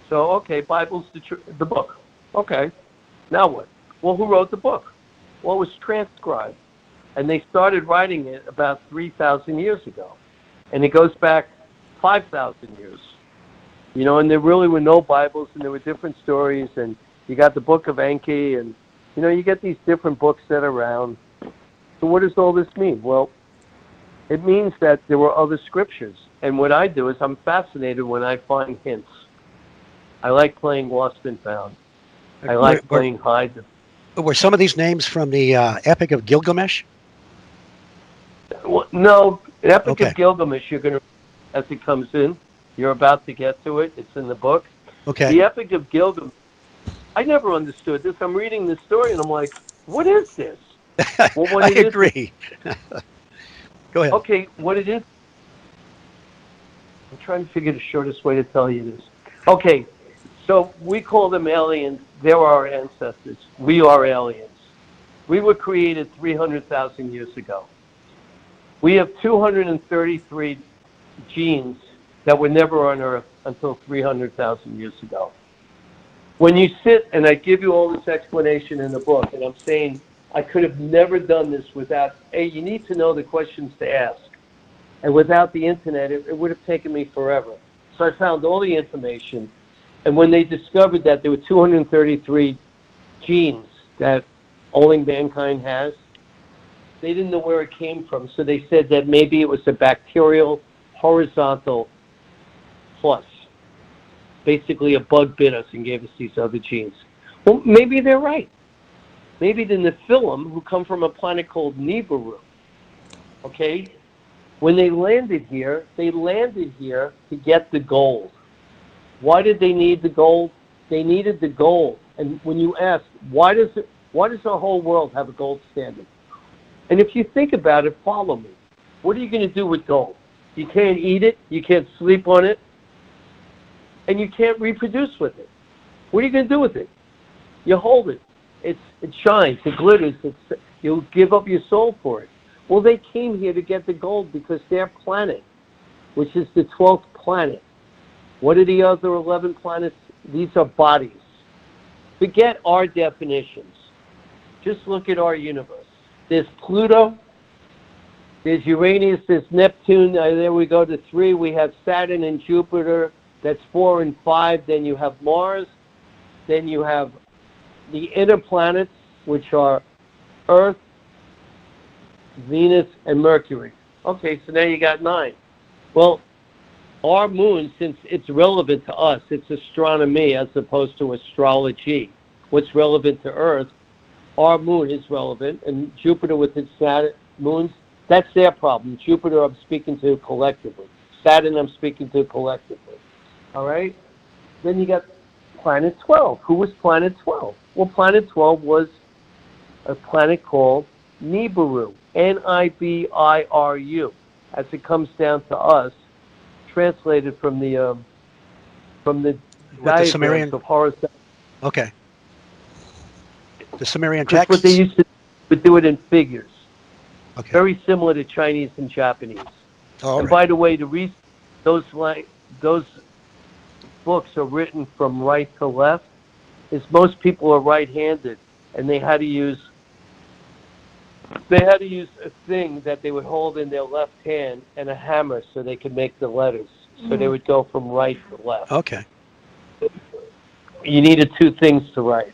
So, okay, Bible's the book. Okay, now what? Well, who wrote the book? Well, it was transcribed. And they started writing it about 3,000 years ago. And it goes back 5,000 years. And there really were no Bibles, and there were different stories, and you got the Book of Enki, and, you get these different books that are around. So what does all this mean? Well, it means that there were other scriptures. And what I do is I'm fascinated when I find hints. I like playing Lost and Found. I like playing Hide. Were some of these names from the Epic of Gilgamesh? Well, no, Epic of Gilgamesh, you're going to, as it comes in, you're about to get to it. It's in the book. Okay. The Epic of Gilgamesh, I never understood this. I'm reading this story, and I'm like, what is this? Well, I agree. Go ahead. Okay, what it is, I'm trying to figure the shortest way to tell you this. Okay, so we call them aliens. They're our ancestors. We are aliens. We were created 300,000 years ago. We have 233 genes that were never on Earth until 300,000 years ago. When you sit, and I give you all this explanation in the book, and I'm saying I could have never done this without, you need to know the questions to ask. And without the internet, it would have taken me forever. So I found all the information. And when they discovered that there were 233 genes that only mankind has, they didn't know where it came from. So they said that maybe it was a bacterial horizontal plus. Basically, a bug bit us and gave us these other genes. Well, maybe they're right. Maybe the Nephilim, who come from a planet called Nibiru, okay? When they landed here to get the gold. Why did they need the gold? They needed the gold. And when you ask, why does the whole world have a gold standard? And if you think about it, follow me. What are you going to do with gold? You can't eat it, you can't sleep on it, and you can't reproduce with it. What are you going to do with it? You hold it. It shines, it glitters, you'll give up your soul for it. Well, they came here to get the gold because their planet, which is the 12th planet, what are the other 11 planets? These are bodies. Forget our definitions. Just look at our universe. There's Pluto, there's Uranus, there's Neptune, there we go to 3. We have Saturn and Jupiter, that's 4 and 5. Then you have Mars, then you have the inner planets, which are Earth, Venus, and Mercury. Okay, so now you got 9. Well, our moon, since it's relevant to us, it's astronomy as opposed to astrology. What's relevant to Earth, our moon is relevant, and Jupiter with its Saturn moons, that's their problem. Jupiter I'm speaking to collectively. Saturn I'm speaking to collectively. All right? Then you got Planet 12. Who was Planet 12? Well, Planet 12 was a planet called Nibiru, Nibiru, as it comes down to us, translated from the diagrams Sumerian? of horizontal. Okay. The Sumerian Because what they texts? used to do it in figures, Okay. very similar to Chinese and Japanese. Oh, And right. by the way, the reason those books are written from right to left is most people are right-handed, and they had to use a thing that they would hold in their left hand and a hammer so they could make the letters. So they would go from right to left. Okay. You needed two things to write.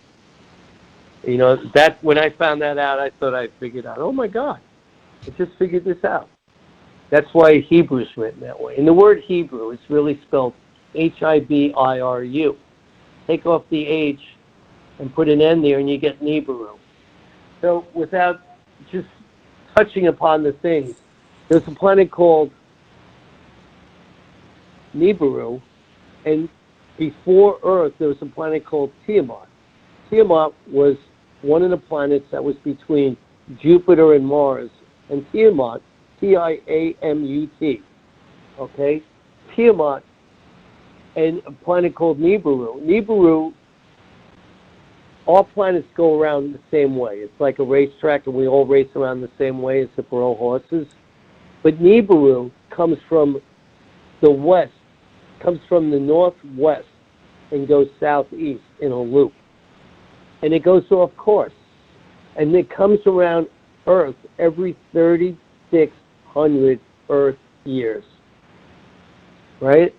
You know, that when I found that out, I thought I figured out, oh my God, I just figured this out. That's why Hebrew's written that way. And the word Hebrew is really spelled Hibiru. Take off the H and put an N there and you get Nibiru. So without just touching upon the things, there's a planet called Nibiru, and before Earth there was a planet called Tiamat. Tiamat was one of the planets that was between Jupiter and Mars, and Tiamat, Tiamut, okay? Tiamat and a planet called Nibiru. Nibiru, all planets go around the same way. It's like a racetrack, and we all race around the same way as if we're all horses. But Nibiru comes from the west, comes from the northwest, and goes southeast in a loop. And it goes off course. And it comes around Earth every 3,600 Earth years. Right?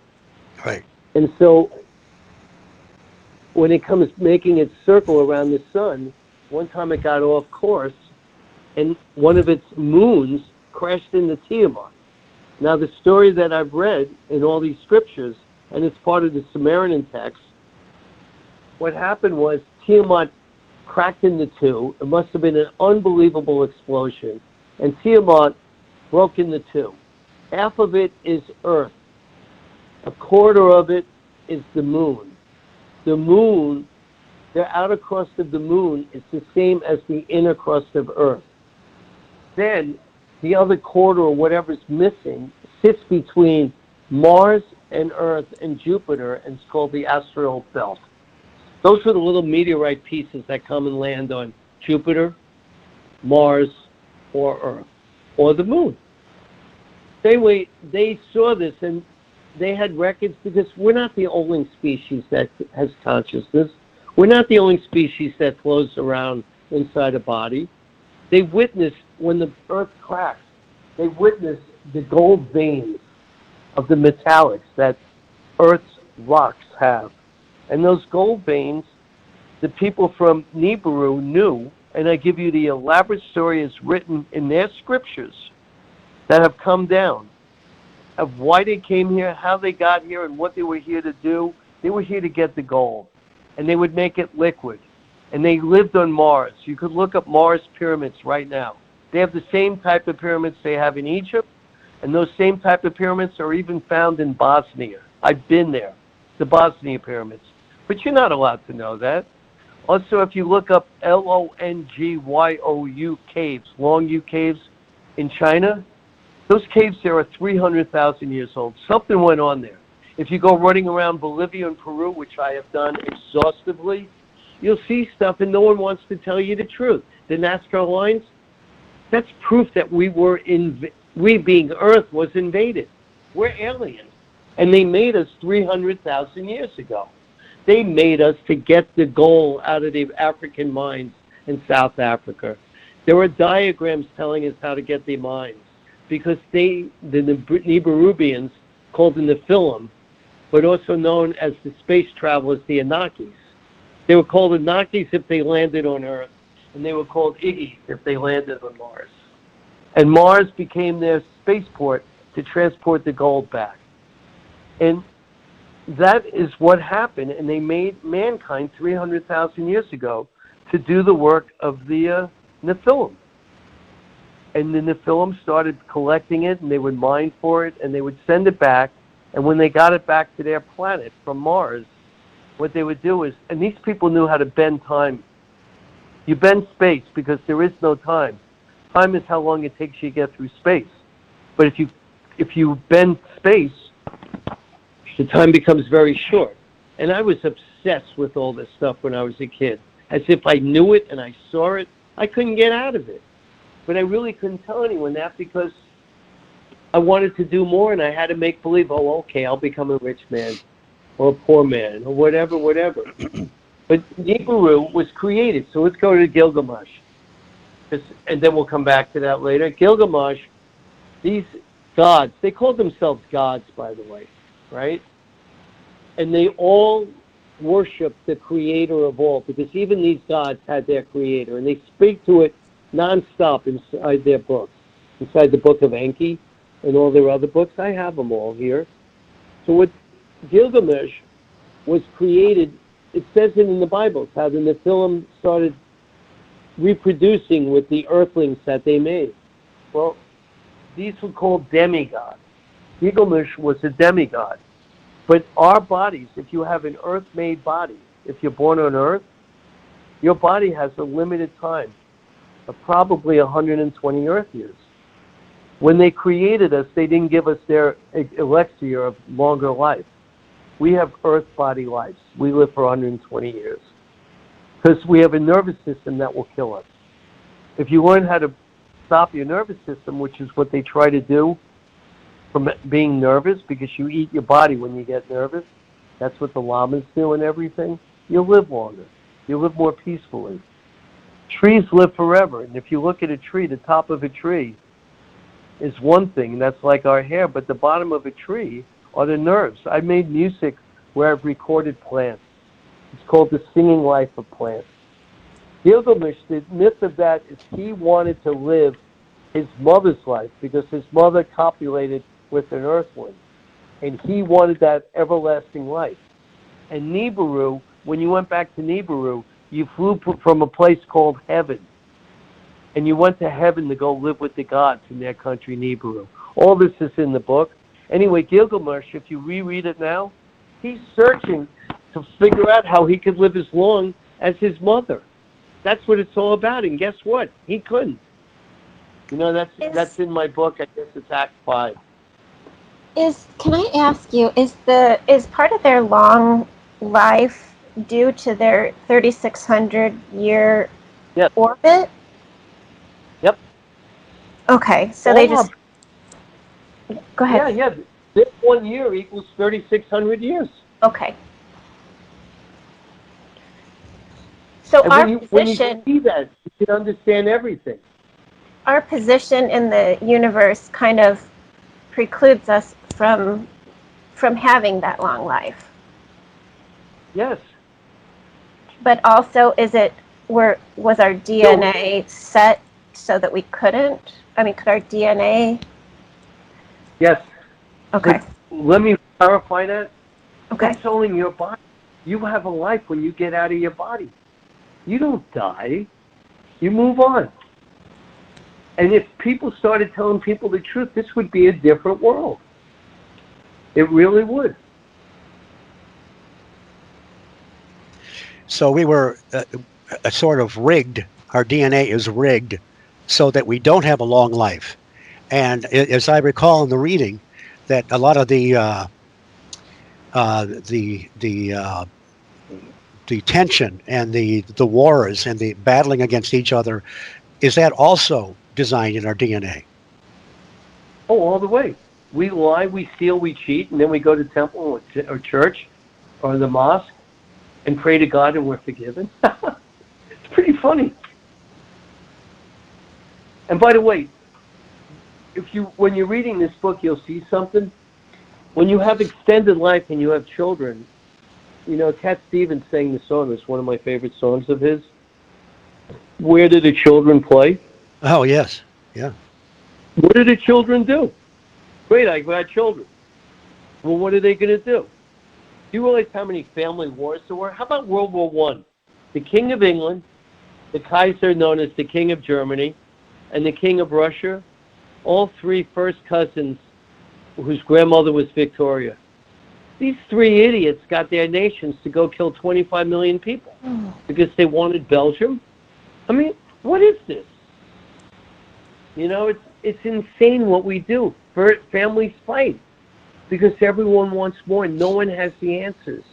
Right. And so when it comes making its circle around the sun, one time it got off course, and one of its moons crashed into Tiamat. Now, the story that I've read in all these scriptures, and it's part of the Sumerian text, what happened was Tiamat cracked into two. It must have been an unbelievable explosion, and Tiamat broke into two. Half of it is Earth. A quarter of it is the moon. The moon, the outer crust of the moon is the same as the inner crust of Earth. Then the other quarter, or whatever's missing, sits between Mars and Earth and Jupiter, and it's called the asteroid belt. Those are the little meteorite pieces that come and land on Jupiter, Mars, or Earth, or the moon. Anyway, they saw this, and they had records, because we're not the only species that has consciousness. We're not the only species that floats around inside a body. They witnessed, when the Earth cracks, they witnessed the gold veins of the metallics that Earth's rocks have. And those gold veins, the people from Nibiru knew, and I give you the elaborate story as written in their scriptures that have come down, of why they came here, how they got here, and what they were here to do. They were here to get the gold, and they would make it liquid. And they lived on Mars. You could look up Mars pyramids right now. They have the same type of pyramids they have in Egypt, and those same type of pyramids are even found in Bosnia. I've been there, the Bosnia pyramids. But you're not allowed to know that. Also, if you look up Longyu caves, Longyu caves in China, those caves there are 300,000 years old. Something went on there. If you go running around Bolivia and Peru, which I have done exhaustively, you'll see stuff and no one wants to tell you the truth. The Nazca lines, that's proof that we being Earth was invaded. We're aliens. And they made us 300,000 years ago. They made us to get the gold out of the African mines in South Africa. There are diagrams telling us how to get the mines, because the Nibirubians, called the Nephilim, but also known as the space travelers, the Anakis. They were called Anakis if they landed on Earth, and they were called Iggy's if they landed on Mars. And Mars became their spaceport to transport the gold back. And that is what happened, and they made mankind 300,000 years ago to do the work of the Nephilim. And the Nephilim started collecting it, and they would mine for it, and they would send it back. And when they got it back to their planet from Mars, what they would do is, and these people knew how to bend time. You bend space because there is no time. Time is how long it takes you to get through space. But if you bend space, the time becomes very short. And I was obsessed with all this stuff when I was a kid. As if I knew it and I saw it, I couldn't get out of it. But I really couldn't tell anyone that because I wanted to do more and I had to make believe, oh, okay, I'll become a rich man or a poor man or whatever. But Nibiru was created. So let's go to Gilgamesh. And then we'll come back to that later. Gilgamesh, these gods, they called themselves gods, by the way, right? And they all worship the creator of all, because even these gods had their creator, and they speak to it nonstop inside their books, inside the book of Enki and all their other books. I have them all here. So what Gilgamesh was created, it says it in the Bible, it's how the Nephilim started reproducing with the earthlings that they made. Well, these were called demigods. Gilgamesh was a demigod. But our bodies, if you have an earth-made body, if you're born on Earth, your body has a limited time of probably 120 Earth years. When they created us, they didn't give us their elixir of longer life. We have Earth body lives. We live for 120 years. Because we have a nervous system that will kill us. If you learn how to stop your nervous system, which is what they try to do from being nervous, because you eat your body when you get nervous, that's what the llamas do and everything, you'll live longer. You'll live more peacefully. Trees live forever, and if you look at a tree, the top of a tree is one thing, that's like our hair, but the bottom of a tree are the nerves. I made music where I've recorded plants. It's called The Singing Life of Plants. Gilgamesh, the myth of that is he wanted to live his mother's life because his mother copulated with an earthling, and he wanted that everlasting life. And Nibiru, when you went back to Nibiru, you flew from a place called heaven, and you went to heaven to go live with the gods in their country, Nibiru. All this is in the book. Anyway, Gilgamesh, if you reread it now, he's searching to figure out how he could live as long as his mother. That's what it's all about, and guess what? He couldn't. You know, that's in my book. I guess it's Act 5. Can I ask you, is part of their long life due to their 3,600 year orbit? Yep. Okay, so they just go ahead. Yeah. This 1 year equals 3,600 years. Okay. So and when you see that, you can understand everything. Our position in the universe kind of precludes us from having that long life. Yes. But also, was our DNA set so that we couldn't? I mean, could our DNA? Yes. Okay. But let me clarify that. Okay. That's only your body. You have a life when you get out of your body. You don't die. You move on. And if people started telling people the truth, this would be a different world. It really would. So we were sort of rigged. Our DNA is rigged so that we don't have a long life. And as I recall in the reading, that a lot of the tension and the wars and the battling against each other, is that also designed in our DNA? Oh, all the way. We lie, we steal, we cheat, and then we go to temple or church or the mosque and pray to God and we're forgiven. It's pretty funny. And by the way, when you're reading this book, you'll see something. When you have extended life and you have children, you know, Cat Stevens sang the song. It's one of my favorite songs of his. Where do the children play? Oh, yes. Yeah. What do the children do? Great, I got children. Well, what are they going to do? Do you realize how many family wars there were? How about World War I? The King of England, the Kaiser known as the King of Germany, and the King of Russia, all three first cousins whose grandmother was Victoria. These three idiots got their nations to go kill 25 million people because they wanted Belgium. I mean, what is this? You know, it's insane what we do. Families fight because everyone wants more. No one has the answers.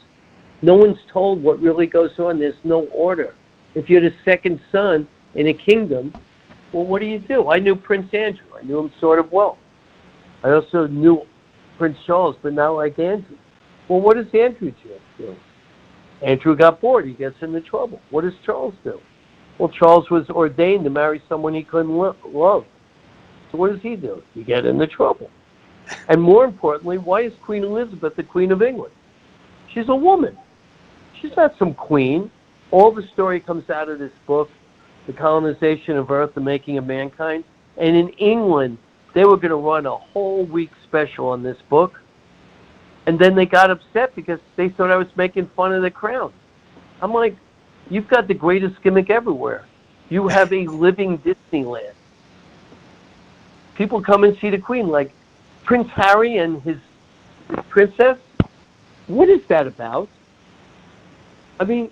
No one's told what really goes on. There's no order. If you're the second son in a kingdom, well, what do? I knew Prince Andrew. I knew him sort of well. I also knew Prince Charles, but not like Andrew. Well, what does Andrew do? Andrew got bored. He gets into trouble. What does Charles do? Well, Charles was ordained to marry someone he couldn't love. So what does he do? He gets into trouble. And more importantly, why is Queen Elizabeth the Queen of England? She's a woman. She's not some queen. All the story comes out of this book, The Colonization of Earth, The Making of Mankind. And in England, they were going to run a whole week special on this book. And then they got upset because they thought I was making fun of the crown. I'm like, you've got the greatest gimmick everywhere. You have a living Disneyland. People come and see the Queen, like Prince Harry and his princess. What is that about? I mean,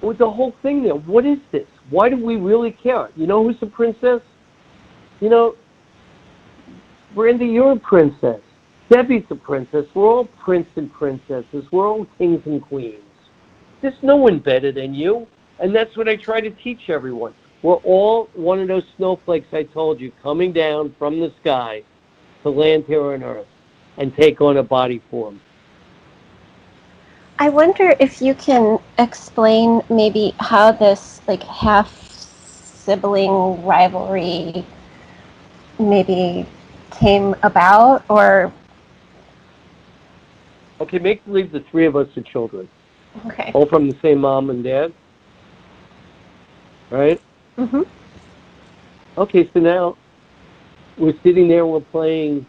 with the whole thing there, what is this? Why do we really care? You know who's the princess? You know, Brandy, you're a princess. Debbie's a princess. We're all prince and princesses. We're all kings and queens. There's no one better than you. And that's what I try to teach everyone. We're all one of those snowflakes I told you, coming down from the sky to land here on Earth and take on a body form. I wonder if you can explain maybe how this like half-sibling rivalry maybe came about, or... Okay, make believe the three of us are children. Okay. All from the same mom and dad. Right? Mm-hmm. Okay, so now we're sitting there, we're playing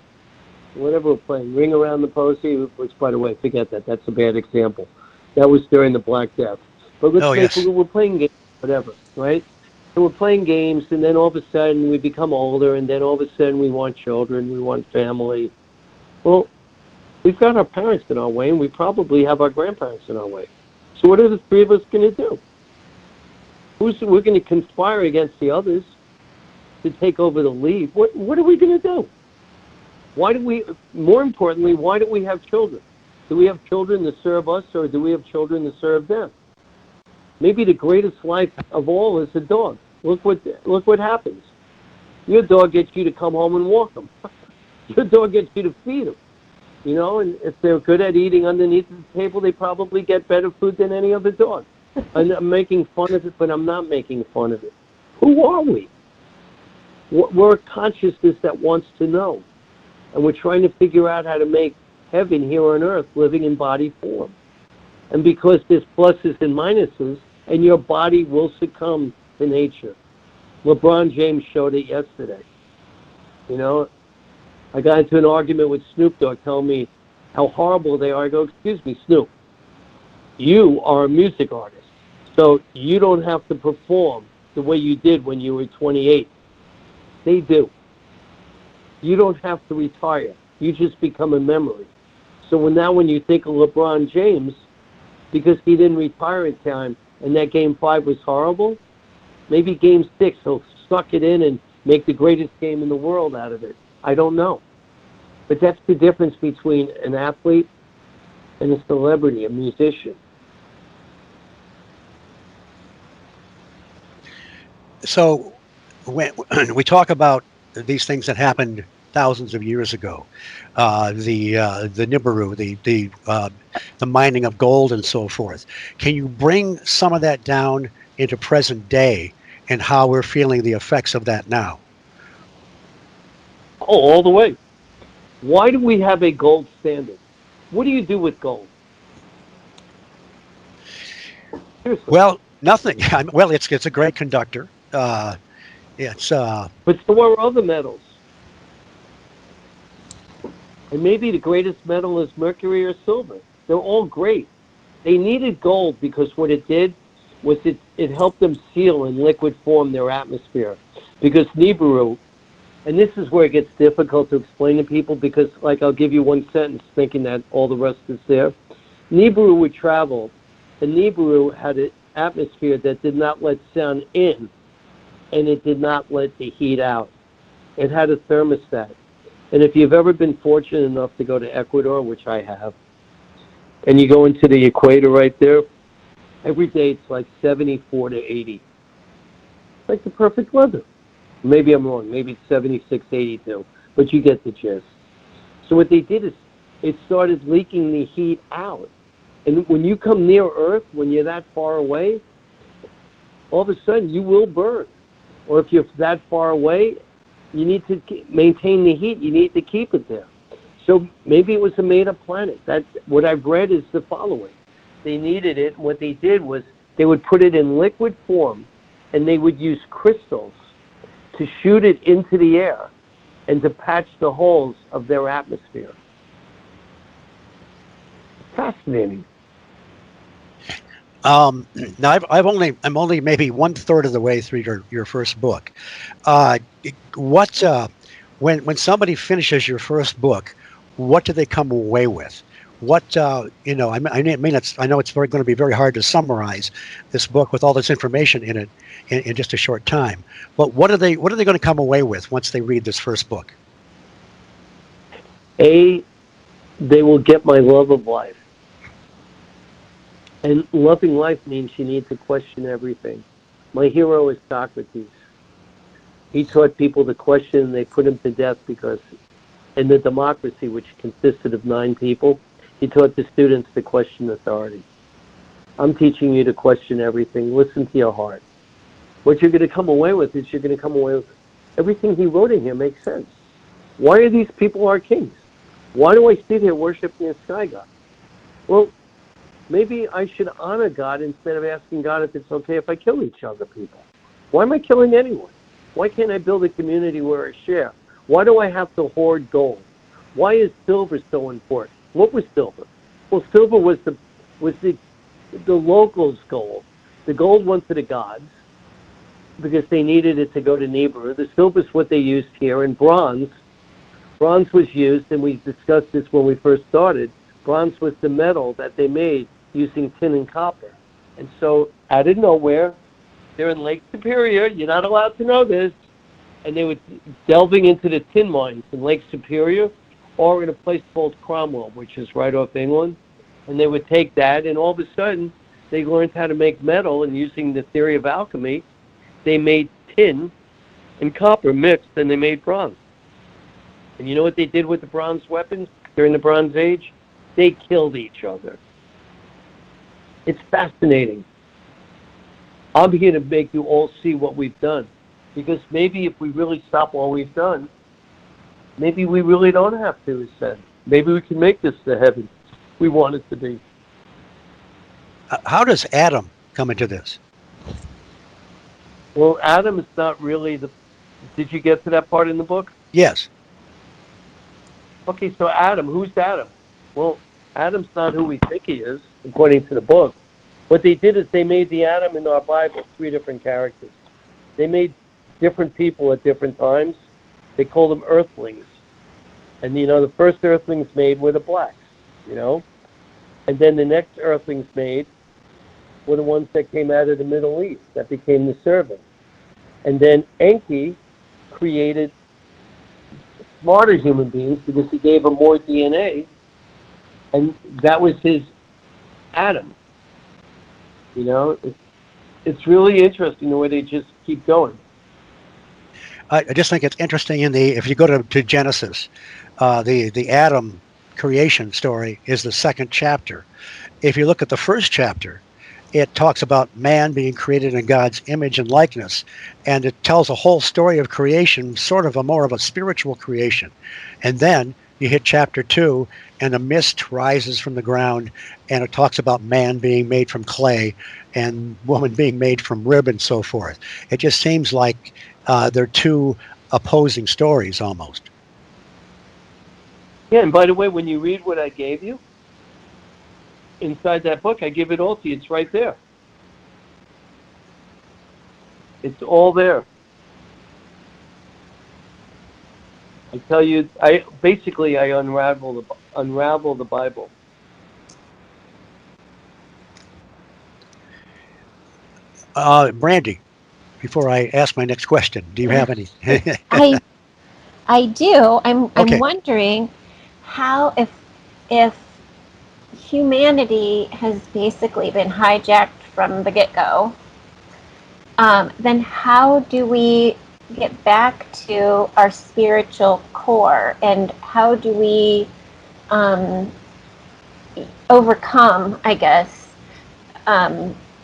whatever we're playing, Ring Around the Posy, which, by the way, forget that. That's a bad example. That was during the Black Death. But let's say we're playing games, whatever, right? So we're playing games, and then all of a sudden we become older, and then all of a sudden we want children, we want family. Well, we've got our parents in our way, and we probably have our grandparents in our way. So what are the three of us going to do? We're going to conspire against the others to take over the lead. What are we going to do? More importantly, why do we have children? Do we have children to serve us, or do we have children to serve them? Maybe the greatest life of all is a dog. Look what happens. Your dog gets you to come home and walk them. Your dog gets you to feed them. You know, and if they're good at eating underneath the table, they probably get better food than any other dog. And I'm making fun of it, but I'm not making fun of it. Who are we? We're a consciousness that wants to know. And we're trying to figure out how to make heaven here on earth living in body form. And because there's pluses and minuses, and your body will succumb to nature. LeBron James showed it yesterday. You know, I got into an argument with Snoop Dogg telling me how horrible they are. I go, excuse me, Snoop, you are a music artist, so you don't have to perform the way you did when you were 28. They do. You don't have to retire. You just become a memory. So when you think of LeBron James, because he didn't retire in time, and that Game 5 was horrible, maybe Game 6 he'll suck it in and make the greatest game in the world out of it. I don't know. But that's the difference between an athlete and a celebrity, a musician. So when we talk about these things that happened thousands of years ago, the Nibiru, the mining of gold and so forth, can you bring some of that down into present day and how we're feeling the effects of that now? Oh, all the way. Why do we have a gold standard? What do you do with gold? Seriously. Well, nothing. Well, it's a great conductor. But so are other metals. And maybe the greatest metal is mercury or silver. They're all great. They needed gold because what it did was it helped them seal in liquid form their atmosphere. Because Nibiru And this is where it gets difficult to explain to people because, like, I'll give you one sentence thinking that all the rest is there. Nibiru would travel, and Nibiru had an atmosphere that did not let sound in, and it did not let the heat out. It had a thermostat. And if you've ever been fortunate enough to go to Ecuador, which I have, and you go into the equator right there, every day it's like 74 to 80. It's like the perfect weather. Maybe I'm wrong. Maybe it's 76, 82. But you get the gist. So what they did is it started leaking the heat out. And when you come near Earth, when you're that far away, all of a sudden you will burn. Or if you're that far away, you need to maintain the heat. You need to keep it there. So maybe it was a made-up planet. That's what I've read is the following. They needed it. What they did was they would put it in liquid form, and they would use crystals to shoot it into the air and to patch the holes of their atmosphere. Fascinating. Now I'm only maybe 1/3 of the way through your first book. When somebody finishes your first book, what do they come away with? What I know it's going to be very hard to summarize this book with all this information in it in just a short time. But what are they going to come away with once they read this first book? They will get my love of life. And loving life means you need to question everything. My hero is Socrates. He taught people to question, and they put him to death because in the democracy, which consisted of 9 people, he taught the students to question authority. I'm teaching you to question everything. Listen to your heart. What you're going to come away with is you're going to come away with everything he wrote in here makes sense. Why are these people our kings? Why do I sit here worshiping a sky god? Well, maybe I should honor God instead of asking God if it's okay if I kill each other people. Why am I killing anyone? Why can't I build a community where I share? Why do I have to hoard gold? Why is silver so important? What was silver? Well, silver was the locals' gold. The gold went to the gods because they needed it to go to Nibiru. The silver is what they used here, and bronze was used, and we discussed this when we first started. Bronze was the metal that they made using tin and copper. And so, out of nowhere, they're in Lake Superior. You're not allowed to know this. And they were delving into the tin mines in Lake Superior or in a place called Cromwell, which is right off England. And they would take that, and all of a sudden, they learned how to make metal, and using the theory of alchemy, they made tin and copper mixed, and they made bronze. And you know what they did with the bronze weapons during the Bronze Age? They killed each other. It's fascinating. I'm here to make you all see what we've done. Because maybe if we really stop all we've done, maybe we really don't have to ascend. Maybe we can make this the heaven we want it to be. How does Adam come into this? Well, Adam is not really the... Did you get to that part in the book? Yes. Okay, so Adam, who's Adam? Well, Adam's not who we think he is, according to the book. What they did is they made the Adam in our Bible 3 different characters. They made different people at different times. They called them earthlings. And, the first earthlings made were the blacks, And then the next earthlings made were the ones that came out of the Middle East, that became the servants. And then Enki created smarter human beings because he gave them more DNA, and that was his Adam. It's really interesting the way they just keep going. I just think it's interesting if you go to Genesis, the Adam creation story is the 2nd chapter. If you look at the 1st chapter, it talks about man being created in God's image and likeness, and it tells a whole story of creation, sort of more of a spiritual creation. And then you hit chapter 2, and a mist rises from the ground, and it talks about man being made from clay and woman being made from rib and so forth. It just seems like they're 2 opposing stories almost. Yeah, and by the way, when you read what I gave you, inside that book, I give it all to you. It's right there. It's all there. I tell you, I unravel the Bible. Brandy, before I ask my next question, do you have any? I I do. I'm Okay. wondering how if humanity has basically been hijacked from the get-go, then how do we get back to our spiritual core, and how do we um, overcome, I guess,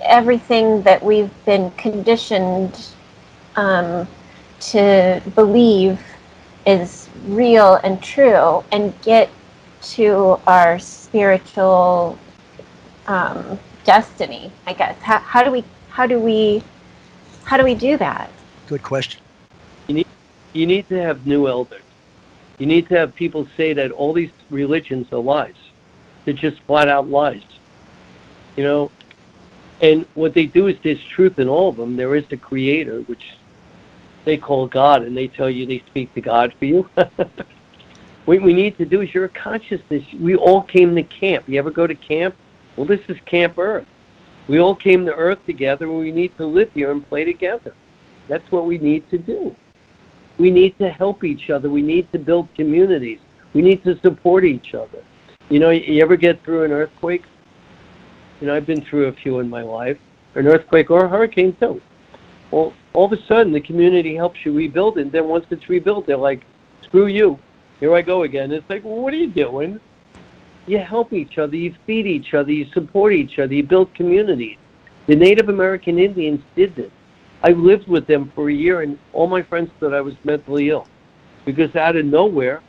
everything that we've been conditioned um, to believe is real and true, and get to our spiritual destiny, I guess. How do we do that? Good question. You need to have new elders. You need to have people say that all these religions are lies. They're just flat out lies. You know, and what they do is there's truth in all of them. There is a creator, which they call God, and they tell you they speak to God for you. What we need to do is you're a consciousness. We all came to camp. You ever go to camp? Well, this is Camp Earth. We all came to Earth together, and we need to live here and play together. That's what we need to do. We need to help each other. We need to build communities. We need to support each other. You know, you ever get through an earthquake? You know, I've been through a few in my life, an earthquake or a hurricane too. Well, all of a sudden, the community helps you rebuild it. And then once it's rebuilt, they're like, screw you. Here I go again. It's like, well, what are you doing? You help each other. You feed each other. You support each other. You build communities. The Native American Indians did this. I lived with them for a year, and all my friends thought I was mentally ill. Because out of nowhere,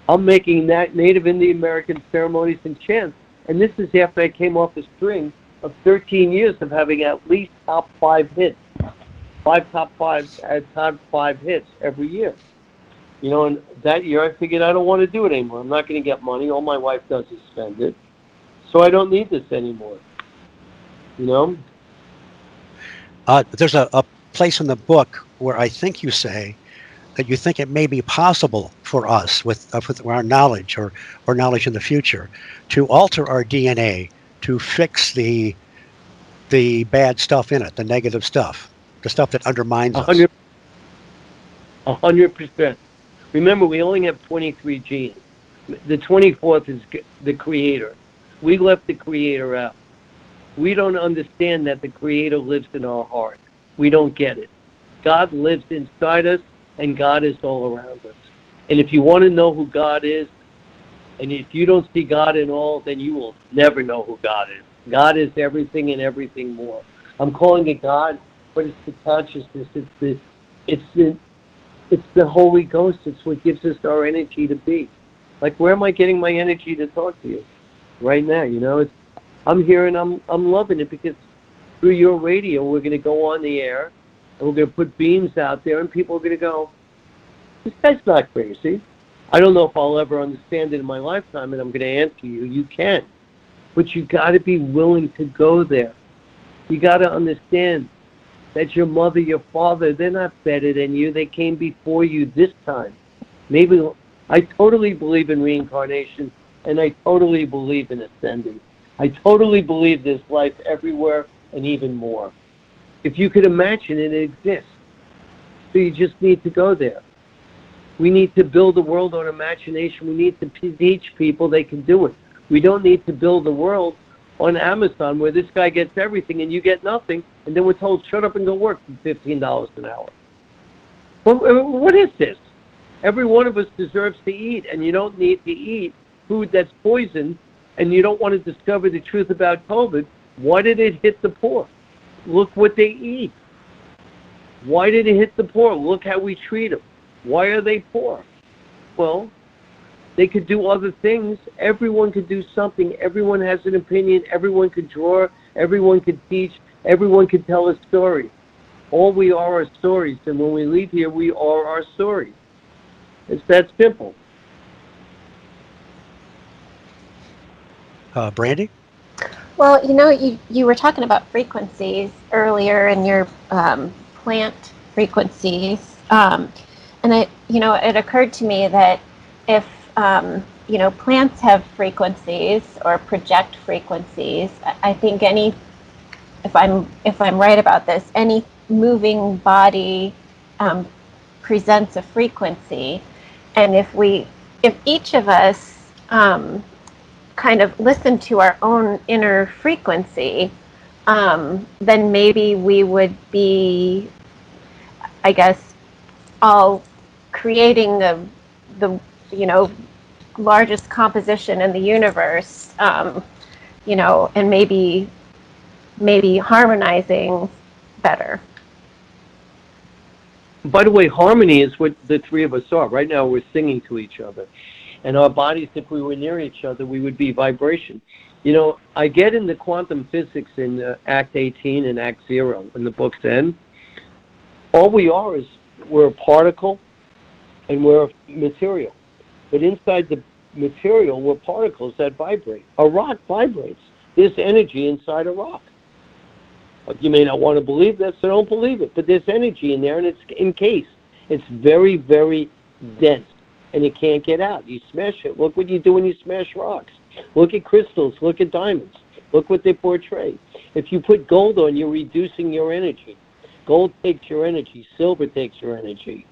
I'm making that Native Indian American ceremonies and chants. And this is after I came off a string of 13 years of having at least top 5 hits. 5 top 5s at top 5 hits every year. You know, and that year I figured I don't want to do it anymore. I'm not going to get money. All my wife does is spend it. So I don't need this anymore. You know? There's a place in the book where I think you say that you think it may be possible for us with our knowledge or knowledge in the future to alter our DNA to fix the bad stuff in it, the negative stuff, the stuff that undermines us. 100%. Remember, we only have 23 genes. The 24th is the creator. We left the creator out. We don't understand that the creator lives in our heart. We don't get it. God lives inside us, and God is all around us. And if you want to know who God is, and if you don't see God in all, then you will never know who God is. God is everything and everything more. I'm calling it God, but it's the consciousness. It's the Holy Ghost. It's what gives us our energy to be. Like, where am I getting my energy to talk to you? Right now, you know, I'm here and I'm loving it, because through your radio, we're going to go on the air, and we're going to put beams out there, and people are going to go, this guy's not crazy. I don't know if I'll ever understand it in my lifetime, and I'm going to answer you. You can. But you got to be willing to go there. You got to understand that your mother, your father, they're not better than you. They came before you this time. Maybe I totally believe in reincarnation, and I totally believe in ascending. I totally believe there's life everywhere and even more. If you could imagine it, it exists. So you just need to go there. We need to build a world on imagination. We need to teach people they can do it. We don't need to build a world on Amazon where this guy gets everything and you get nothing, and then we're told, shut up and go work for $15 an hour. What is this? Every one of us deserves to eat, and you don't need to eat food that's poisoned, and you don't want to discover the truth about COVID. Why did it hit the poor? Look what they eat. Why did it hit the poor? Look how we treat them. Why are they poor? Well, they could do other things. Everyone could do something. Everyone has an opinion. Everyone could draw. Everyone could teach. Everyone could tell a story. All we are stories, and when we leave here, we are our stories. It's that simple. Brandy? Well, you know, you were talking about frequencies earlier, and your plant frequencies. And And it occurred to me that if plants have frequencies or project frequencies, I think if I'm right about this, any moving body presents a frequency, and if each of us kind of listen to our own inner frequency, then maybe we would be, I guess, all creating the largest composition in the universe, and maybe harmonizing better. By the way, harmony is what the three of us are. Right now we're singing to each other. And our bodies, if we were near each other, we would be vibration. I get into quantum physics in Act 18 and Act 0 in the book's end. All we are is we're a particle and we're material. But inside the material, we're particles that vibrate. A rock vibrates. There's energy inside a rock. You may not want to believe this, so don't believe it. But there's energy in there, and it's encased. It's very, very dense, and it can't get out. You smash it. Look what you do when you smash rocks. Look at crystals. Look at diamonds. Look what they portray. If you put gold on, you're reducing your energy. Gold takes your energy. Silver takes your energy.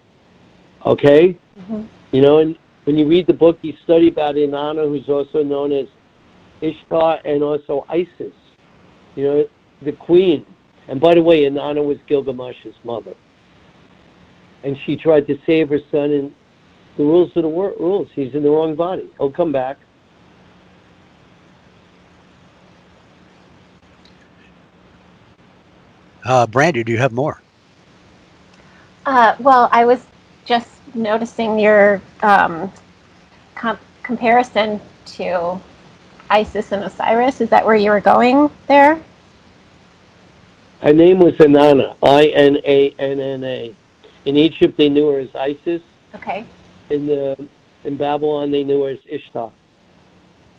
Okay? Mm-hmm. And when you read the book, you study about Inanna, who's also known as Ishtar, and also Isis. The queen. And by the way, Inanna was Gilgamesh's mother. And she tried to save her son, and the rules are the rules. He's in the wrong body. He'll come back. Brandy, do you have more? Well, I was just noticing your comparison to Isis and Osiris. Is that where you were going there? Her name was Inanna, Inanna. In Egypt, they knew her as Isis. Okay. In Babylon, they knew her as Ishtar.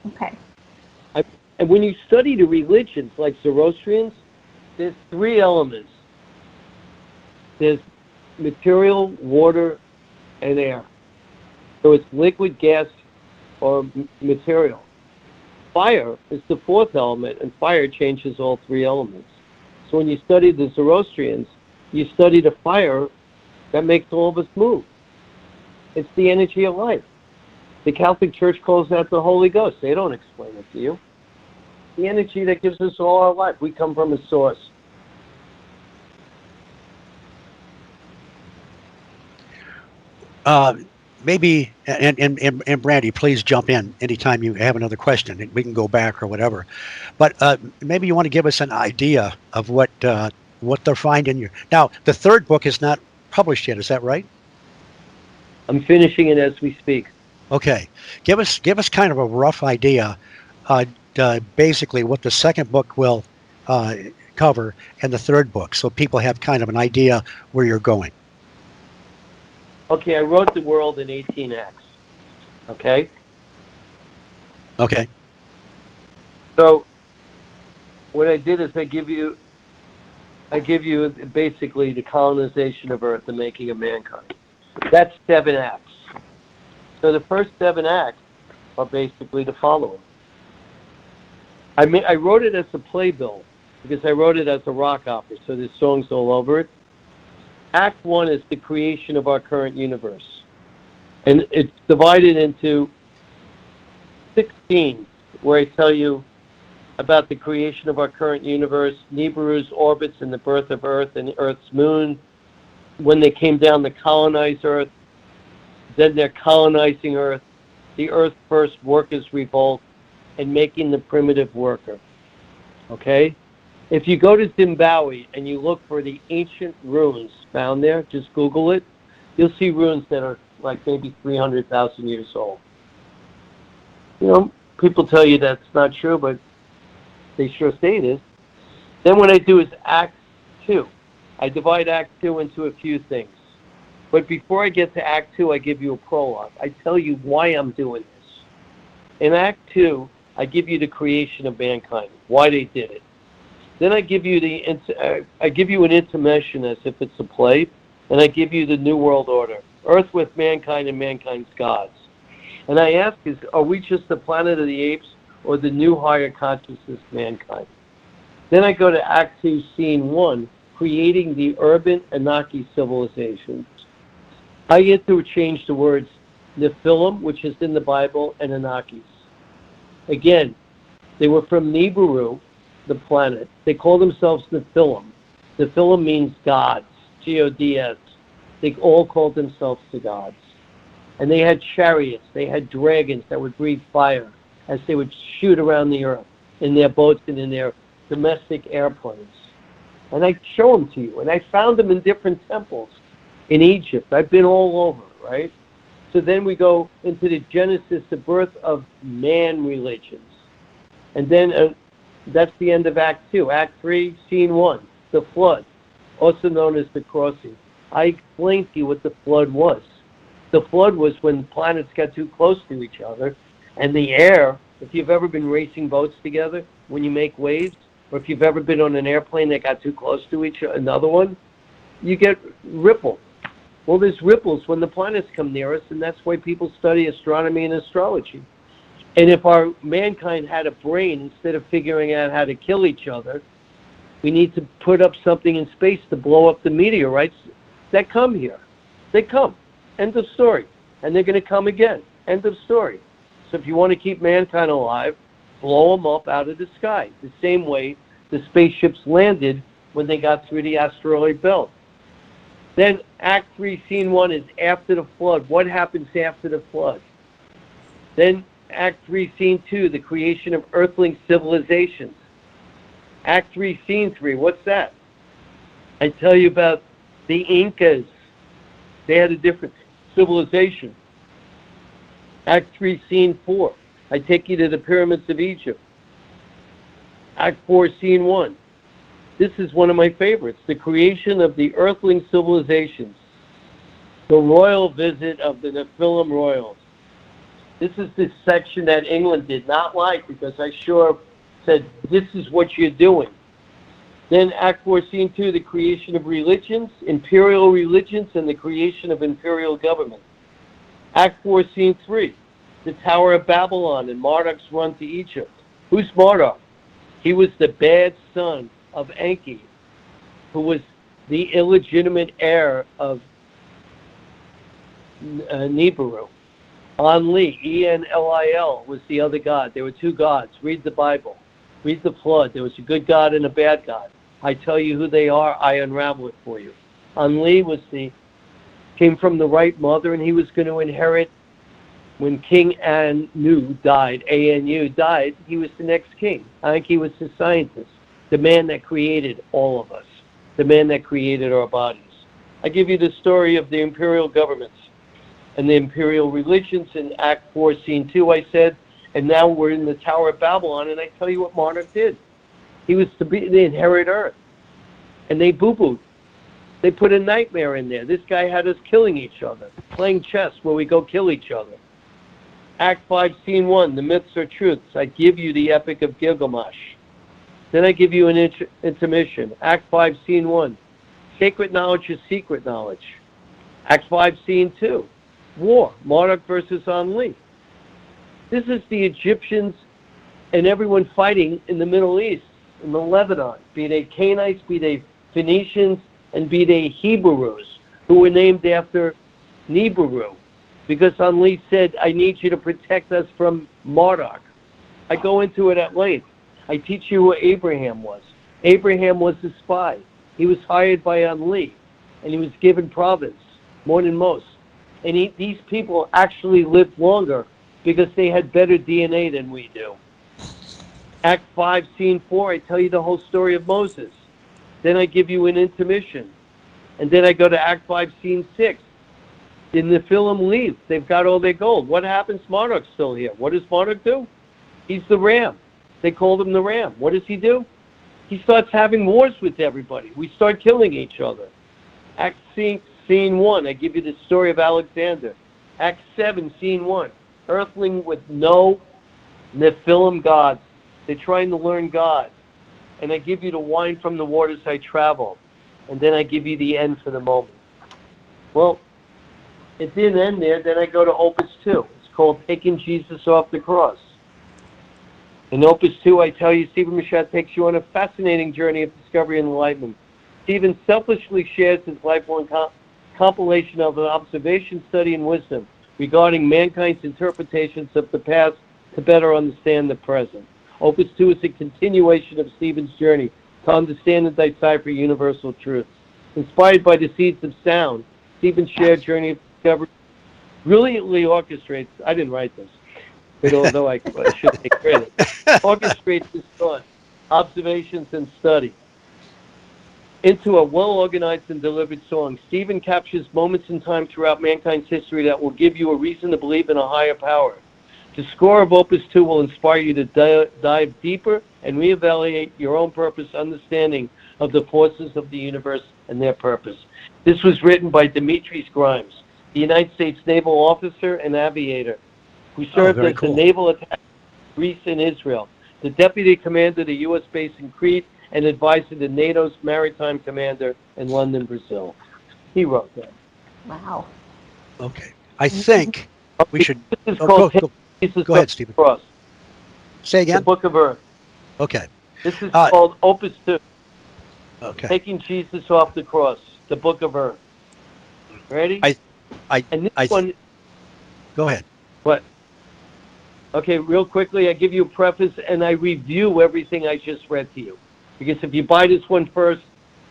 Okay. And when you study the religions, like Zoroastrians, there's three elements. There's material, water, and air. So it's liquid, gas, or material. Fire is the fourth element, and fire changes all three elements. So when you study the Zoroastrians, you study the fire that makes all of us move. It's the energy of life. The Catholic Church calls that the Holy Ghost. They don't explain it to you. The energy that gives us all our life. We come from a source. Maybe, and Brandy, please jump in anytime you have another question. We can go back or whatever. But maybe you want to give us an idea of what they're finding you. Now, the third book is not published yet. Is that right? I'm finishing it as we speak. Okay. Give us kind of a rough idea, basically what the second book will cover and the third book, so people have kind of an idea where you're going. Okay, I wrote the world in 18 acts. Okay? Okay. So what I did is I give you basically the colonization of Earth, the making of mankind. That's 7 acts. So the first 7 acts are basically the following. I wrote it as a playbill because I wrote it as a rock opera, so there's songs all over it. Act 1 is the creation of our current universe. And it's divided into 16, where I tell you about the creation of our current universe, Nibiru's orbits and the birth of Earth and Earth's moon, when they came down to colonize Earth, then they're colonizing Earth, the Earth First Workers' Revolt, and making the primitive worker. Okay? If you go to Zimbabwe and you look for the ancient ruins found there, just Google it, you'll see ruins that are like maybe 300,000 years old. People tell you that's not true, but they sure say it is. Then what I do is Act 2. I divide Act 2 into a few things. But before I get to Act 2, I give you a prologue. I tell you why I'm doing this. In Act 2, I give you the creation of mankind, why they did it. Then I give you an intermission as if it's a play, and I give you the New World Order Earth with mankind and mankind's gods. And I ask is, are we just the planet of the apes or the new higher consciousness mankind? Then I go to Act 2, Scene 1, creating the urban Anunnaki civilizations. I interchange the words Nephilim, which is in the Bible, and Anunnakis. Again, they were from Nibiru, the planet. They call themselves Nephilim. Nephilim means gods, G-O-D-S. They all called themselves the gods. And they had chariots. They had dragons that would breathe fire as they would shoot around the earth in their boats and in their domestic airplanes. And I show them to you. And I found them in different temples in Egypt. I've been all over, right? So then we go into the genesis, the birth of man religions. And then that's the end of Act 2. Act 3, Scene 1, the flood, also known as the crossing. I explained to you what the flood was. The flood was when planets got too close to each other, and the air, if you've ever been racing boats together, when you make waves, or if you've ever been on an airplane that got too close to another one, you get ripple. Well, there's ripples when the planets come near us, and that's why people study astronomy and astrology. And if our mankind had a brain, instead of figuring out how to kill each other, we need to put up something in space to blow up the meteorites that come here. They come. End of story. And they're going to come again. End of story. So if you want to keep mankind alive, blow them up out of the sky. The same way the spaceships landed when they got through the asteroid belt. Then Act 3, Scene 1 is after the flood. What happens after the flood? Then Act 3, Scene 2, the creation of earthling civilizations. Act 3, Scene 3, what's that? I tell you about the Incas. They had a different civilization. Act 3, Scene 4, I take you to the pyramids of Egypt. Act 4, Scene 1. This is one of my favorites, the creation of the earthling civilizations. The royal visit of the Nephilim royals. This is the section that England did not like because I sure said, this is what you're doing. Then Act 4, Scene 2, the creation of religions, imperial religions, and the creation of imperial government. Act 4, Scene 3, the Tower of Babylon and Marduk's run to Egypt. Who's Marduk? He was the bad son of Enki, who was the illegitimate heir of Nibiru. Enlil, E-N-L-I-L, was the other god. There were two gods. Read the Bible. Read the flood. There was a good god and a bad god. I tell you who they are, I unravel it for you. Enlil came from the right mother, and he was going to inherit when King Anu died, A-N-U died, he was the next king. Enki was the scientist, the man that created all of us, the man that created our bodies. I give you the story of the imperial governments and the imperial religions in Act 4, Scene 2, I said, and now we're in the Tower of Babylon, and I tell you what Marduk did. He was to inherit Earth, and they boo-booed. They put a nightmare in there. This guy had us killing each other, playing chess where we go kill each other. Act 5, Scene 1, the myths are truths. I give you the Epic of Gilgamesh. Then I give you an intermission. Act 5, Scene 1, sacred knowledge is secret knowledge. Act 5, Scene 2, war, Marduk versus Enlil. This is the Egyptians and everyone fighting in the Middle East, in the Lebanon, be they Canaanites, be they Phoenicians, and be they Hebrews, who were named after Nibiru, because Enlil said, I need you to protect us from Marduk. I go into it at length. I teach you who Abraham was. Abraham was a spy. He was hired by Enlil, and he was given province, more than most. And these people actually lived longer because they had better DNA than we do. Act 5, Scene 4, I tell you the whole story of Moses. Then I give you an intermission. And then I go to Act 5, Scene 6. The Nephilim leave. They've got all their gold. What happens? Marduk's still here. What does Marduk do? He's the ram. They called him the ram. What does he do? He starts having wars with everybody. We start killing each other. Act Scene 1, I give you the story of Alexander. Act 7, Scene 1, earthling with no Nephilim gods. They're trying to learn God. And I give you the wine from the waters I travel. And then I give you the end for the moment. Well, It didn't end there. Then I go to Opus 2. It's called Taking Jesus Off the Cross. In Opus 2, I tell you, Stephen Machat takes you on a fascinating journey of discovery and enlightenment. Stephen selfishly shares his lifelong compilation of observation, study, and wisdom regarding mankind's interpretations of the past to better understand the present. Opus 2 is a continuation of Stephen's journey to understand and decipher universal truths. Inspired by the seeds of sound, Stephen's shared journey of discovery brilliantly orchestrates, I didn't write this, but although I should take credit, orchestrates his thought, observations, and study into a well-organized and delivered song. Stephen captures moments in time throughout mankind's history that will give you a reason to believe in a higher power. The score of Opus 2 will inspire you to dive deeper and reevaluate your own purpose, understanding of the forces of the universe and their purpose. This was written by Demetrius Grimes, the United States naval officer and aviator who served as the naval attaché in Greece and Israel, the deputy commander of the U.S. base in Crete, and advisor to NATO's maritime commander in London, Brazil. He wrote that. Wow. Okay. I think we should... This is go called go ahead, Stephen. Cross. Say again? The Book of Earth. Okay. This is called Opus 2. Okay. Taking Jesus Off the Cross, the Book of Earth. Ready? And this one... Go ahead. What? Okay, real quickly, I give you a preface and I review everything I just read to you. Because if you buy this one first,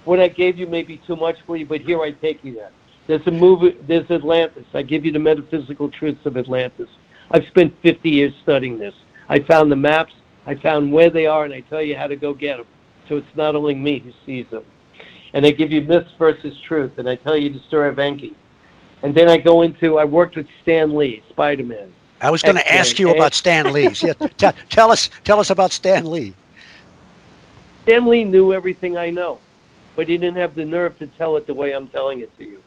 what I gave you may be too much for you, but here I take you there. There's a movie, there's Atlantis. I give you the metaphysical truths of Atlantis. I've spent 50 years studying this. I found the maps, I found where they are, and I tell you how to go get them. So it's not only me who sees them. And I give you myths versus truth, and I tell you the story of Enki. And then I worked with Stan Lee, Spider-Man. I was going to ask you about Stan Lee's. Yeah, tell us about Stan Lee. Stan Lee knew everything I know, but he didn't have the nerve to tell it the way I'm telling it to you.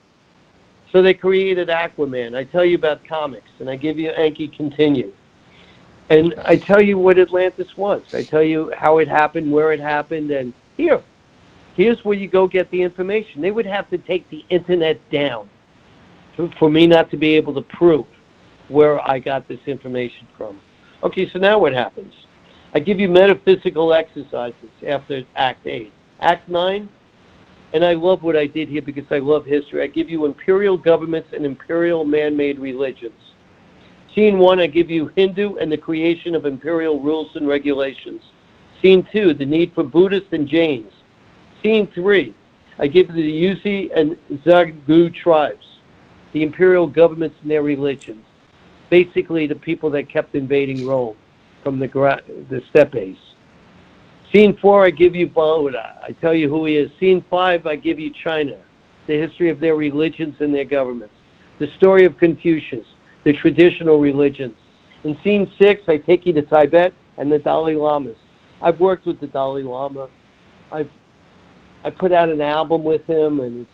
So they created Aquaman. I tell you about comics, and I give you Enki Continued. And I tell you what Atlantis was. I tell you how it happened, where it happened, and here's where you go get the information. They would have to take the internet down for me not to be able to prove where I got this information from. Okay, so now what happens? I give you metaphysical exercises after Act 8. Act 9, and I love what I did here because I love history. I give you imperial governments and imperial man-made religions. Scene 1, I give you Hindu and the creation of imperial rules and regulations. Scene 2, the need for Buddhists and Jains. Scene 3, I give you the Yusi and Zaggu tribes, the imperial governments and their religions. Basically, the people that kept invading Rome from the steppes. Scene 4, I give you Buddha. I tell you who he is. Scene 5, I give you China, the history of their religions and their governments, the story of Confucius, the traditional religions. In Scene 6, I take you to Tibet and the Dalai Lamas. I've worked with the Dalai Lama. I put out an album with him, and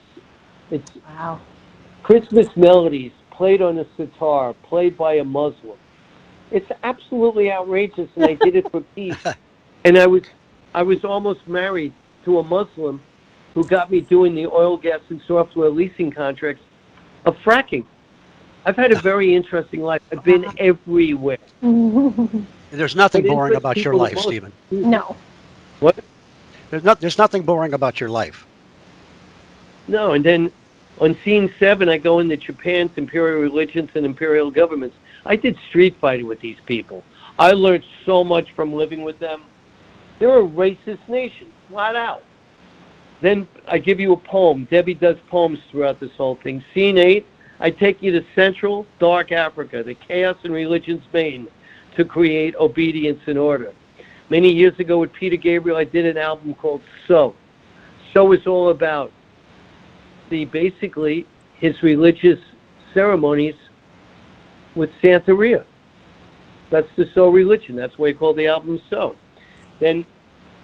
it's wow. Christmas melodies played on a sitar, played by a Muslim. It's absolutely outrageous, and I did it for peace. And I was almost married to a Muslim who got me doing the oil, gas, and software leasing contracts of fracking. I've had a very interesting life. I've been everywhere. There's nothing boring about your life, Stephen. No. What? There's nothing boring about your life. No, and then on Scene 7, I go into Japan's imperial religions and imperial governments. I did street fighting with these people. I learned so much from living with them. They're a racist nation, flat out. Then I give you a poem. Debbie does poems throughout this whole thing. Scene 8, I take you to Central Dark Africa, the chaos and religion's bane, to create obedience and order. Many years ago with Peter Gabriel, I did an album called So. So is all about basically his religious ceremonies with Santeria. That's the So religion. That's why he called the album So. Then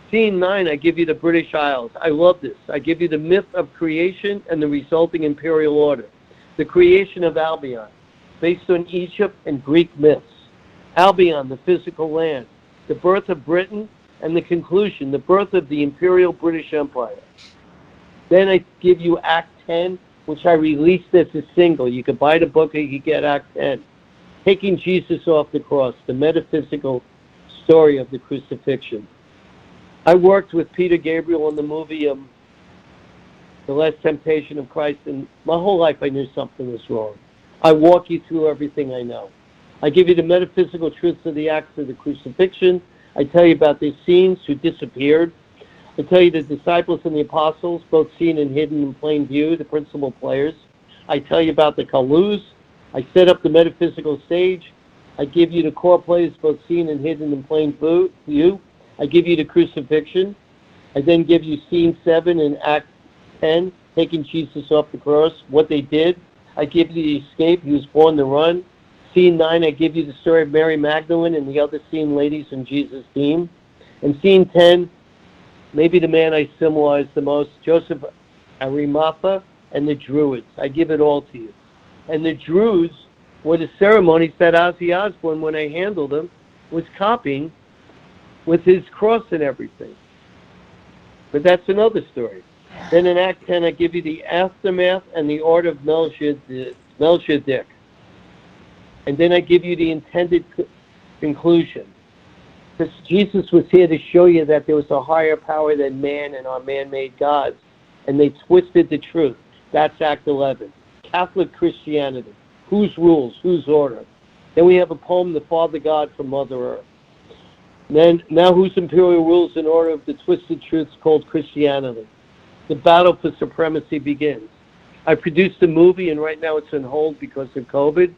Scene 9, I give you the British Isles. I love this. I give you the myth of creation and the resulting imperial order. The creation of Albion, based on Egypt and Greek myths. Albion, the physical land. The birth of Britain, and the conclusion, the birth of the Imperial British Empire. Then I give you Act 10, which I released as a single. You could buy the book or you could get Act 10. Taking Jesus off the cross, the metaphysical story of the crucifixion. I worked with Peter Gabriel on the movie The Last Temptation of Christ, and my whole life I knew something was wrong. I walk you through everything I know. I give you the metaphysical truths of the acts of the crucifixion. I tell you about the scenes who disappeared. I tell you the disciples and the apostles, both seen and hidden in plain view, the principal players. I tell you about the Kaluz. I set up the metaphysical stage. I give you the core players, both seen and hidden in plain view. I give you the crucifixion. I then give you scene 7 in Act 10, taking Jesus off the cross, what they did. I give you the escape. He was born to run. Scene 9, I give you the story of Mary Magdalene and the other scene ladies in Jesus' theme. And scene 10, maybe the man I symbolize the most, Joseph Arimathea and the Druids. I give it all to you. And the Druids were the ceremonies that Ozzy Osbourne, when I handled him, was copying with his cross and everything. But that's another story. Then in Act 10, I give you the aftermath and the order of Melchizedek. And then I give you the intended conclusion. Because Jesus was here to show you that there was a higher power than man and our man-made gods. And they twisted the truth. That's Act 11. Catholic Christianity. Whose rules? Whose order? Then we have a poem, The Father God from Mother Earth. Then, now whose imperial rules in order of the twisted truths called Christianity? The battle for supremacy begins. I produced a movie, and right now it's on hold because of COVID,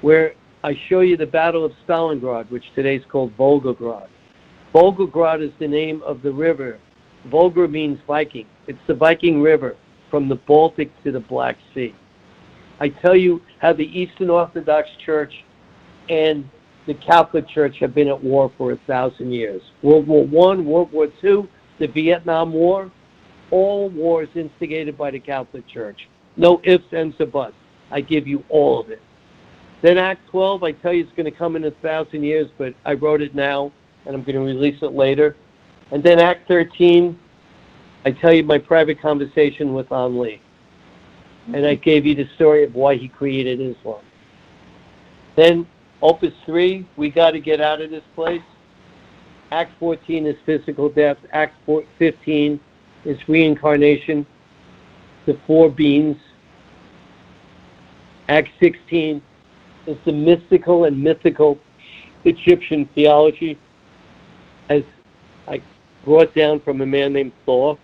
where I show you the Battle of Stalingrad, which today is called Volgograd. Volgograd is the name of the river. Volga means Viking. It's the Viking River from the Baltic to the Black Sea. I tell you how the Eastern Orthodox Church and the Catholic Church have been at war for 1,000 years. World War I, World War II, the Vietnam War, all wars instigated by the Catholic Church. No ifs, ands, or buts. I give you all of it. Then Act 12, I tell you it's going to come in 1,000 years, but I wrote it now, and I'm going to release it later. And then Act 13, I tell you my private conversation with Ali. And I gave you the story of why he created Islam. Then Opus 3, we got to get out of this place. Act 14 is physical death. Act 15 is reincarnation, the 4 beings. Act 16 is the mystical and mythical Egyptian theology, as I brought down from a man named Thoth,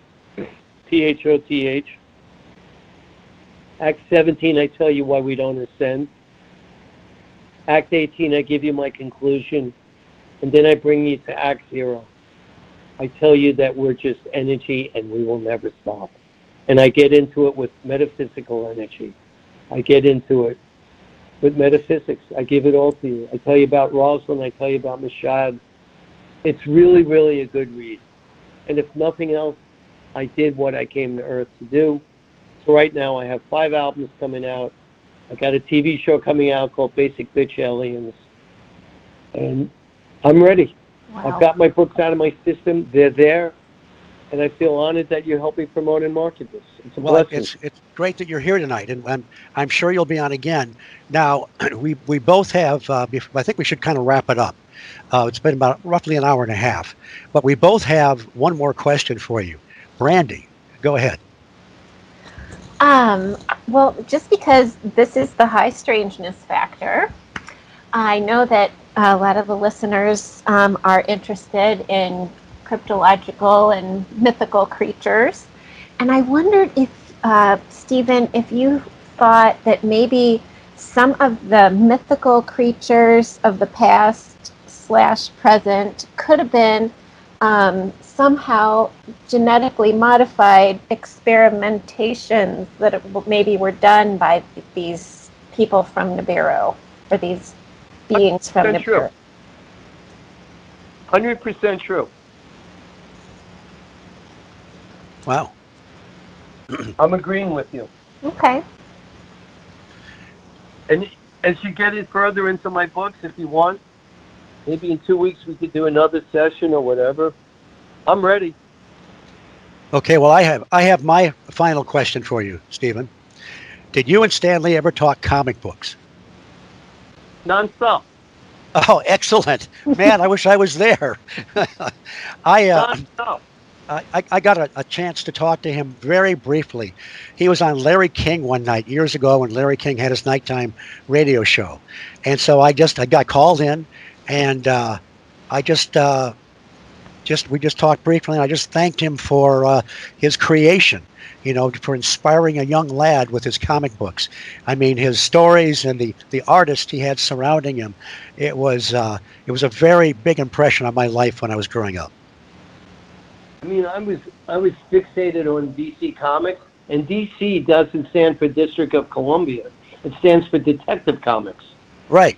Thoth. Act 17, I tell you why we don't ascend. Act 18, I give you my conclusion. And then I bring you to Act 0. I tell you that we're just energy and we will never stop. And I get into it with metaphysical energy. I get into it with metaphysics. I give it all to you. I tell you about Rosalind. I tell you about Machat. It's really, really a good read. And if nothing else, I did what I came to Earth to do. So right now I have 5 albums coming out. I got a TV show coming out called Basic Bitch Aliens. And I'm ready. Wow. I've got my books out of my system. They're there. And I feel honored that you help me promote and market this. It's a blessing. It's great that you're here tonight, and I'm sure you'll be on again. Now, we both have, I think we should kind of wrap it up. It's been about roughly an hour and a half. But we both have one more question for you. Brandy, go ahead. Well, just because this is the high strangeness factor, I know that a lot of the listeners are interested in cryptological and mythical creatures. And I wondered if, Stephen, if you thought that maybe some of the mythical creatures of the past / present could have been somehow genetically modified experimentations that maybe were done by these people from Nibiru, or these beings from Nibiru. True. 100% true. Wow. I'm agreeing with you. Okay. And as you get it further into my books, if you want, maybe in 2 weeks we could do another session or whatever. I'm ready. Okay, well, I have my final question for you, Stephen. Did you and Stanley ever talk comic books? Non-stop. Oh, excellent. Man, I wish I was there. I, uh, Non-stop. I got a chance to talk to him very briefly. He was on Larry King one night years ago when Larry King had his nighttime radio show. And so I got called in, and I we just talked briefly, and I just thanked him for his creation, for inspiring a young lad with his comic books. I mean, his stories and the artist he had surrounding him. It was a very big impression on my life when I was growing up. I mean, I was fixated on DC Comics, and DC doesn't stand for District of Columbia. It stands for Detective Comics. Right.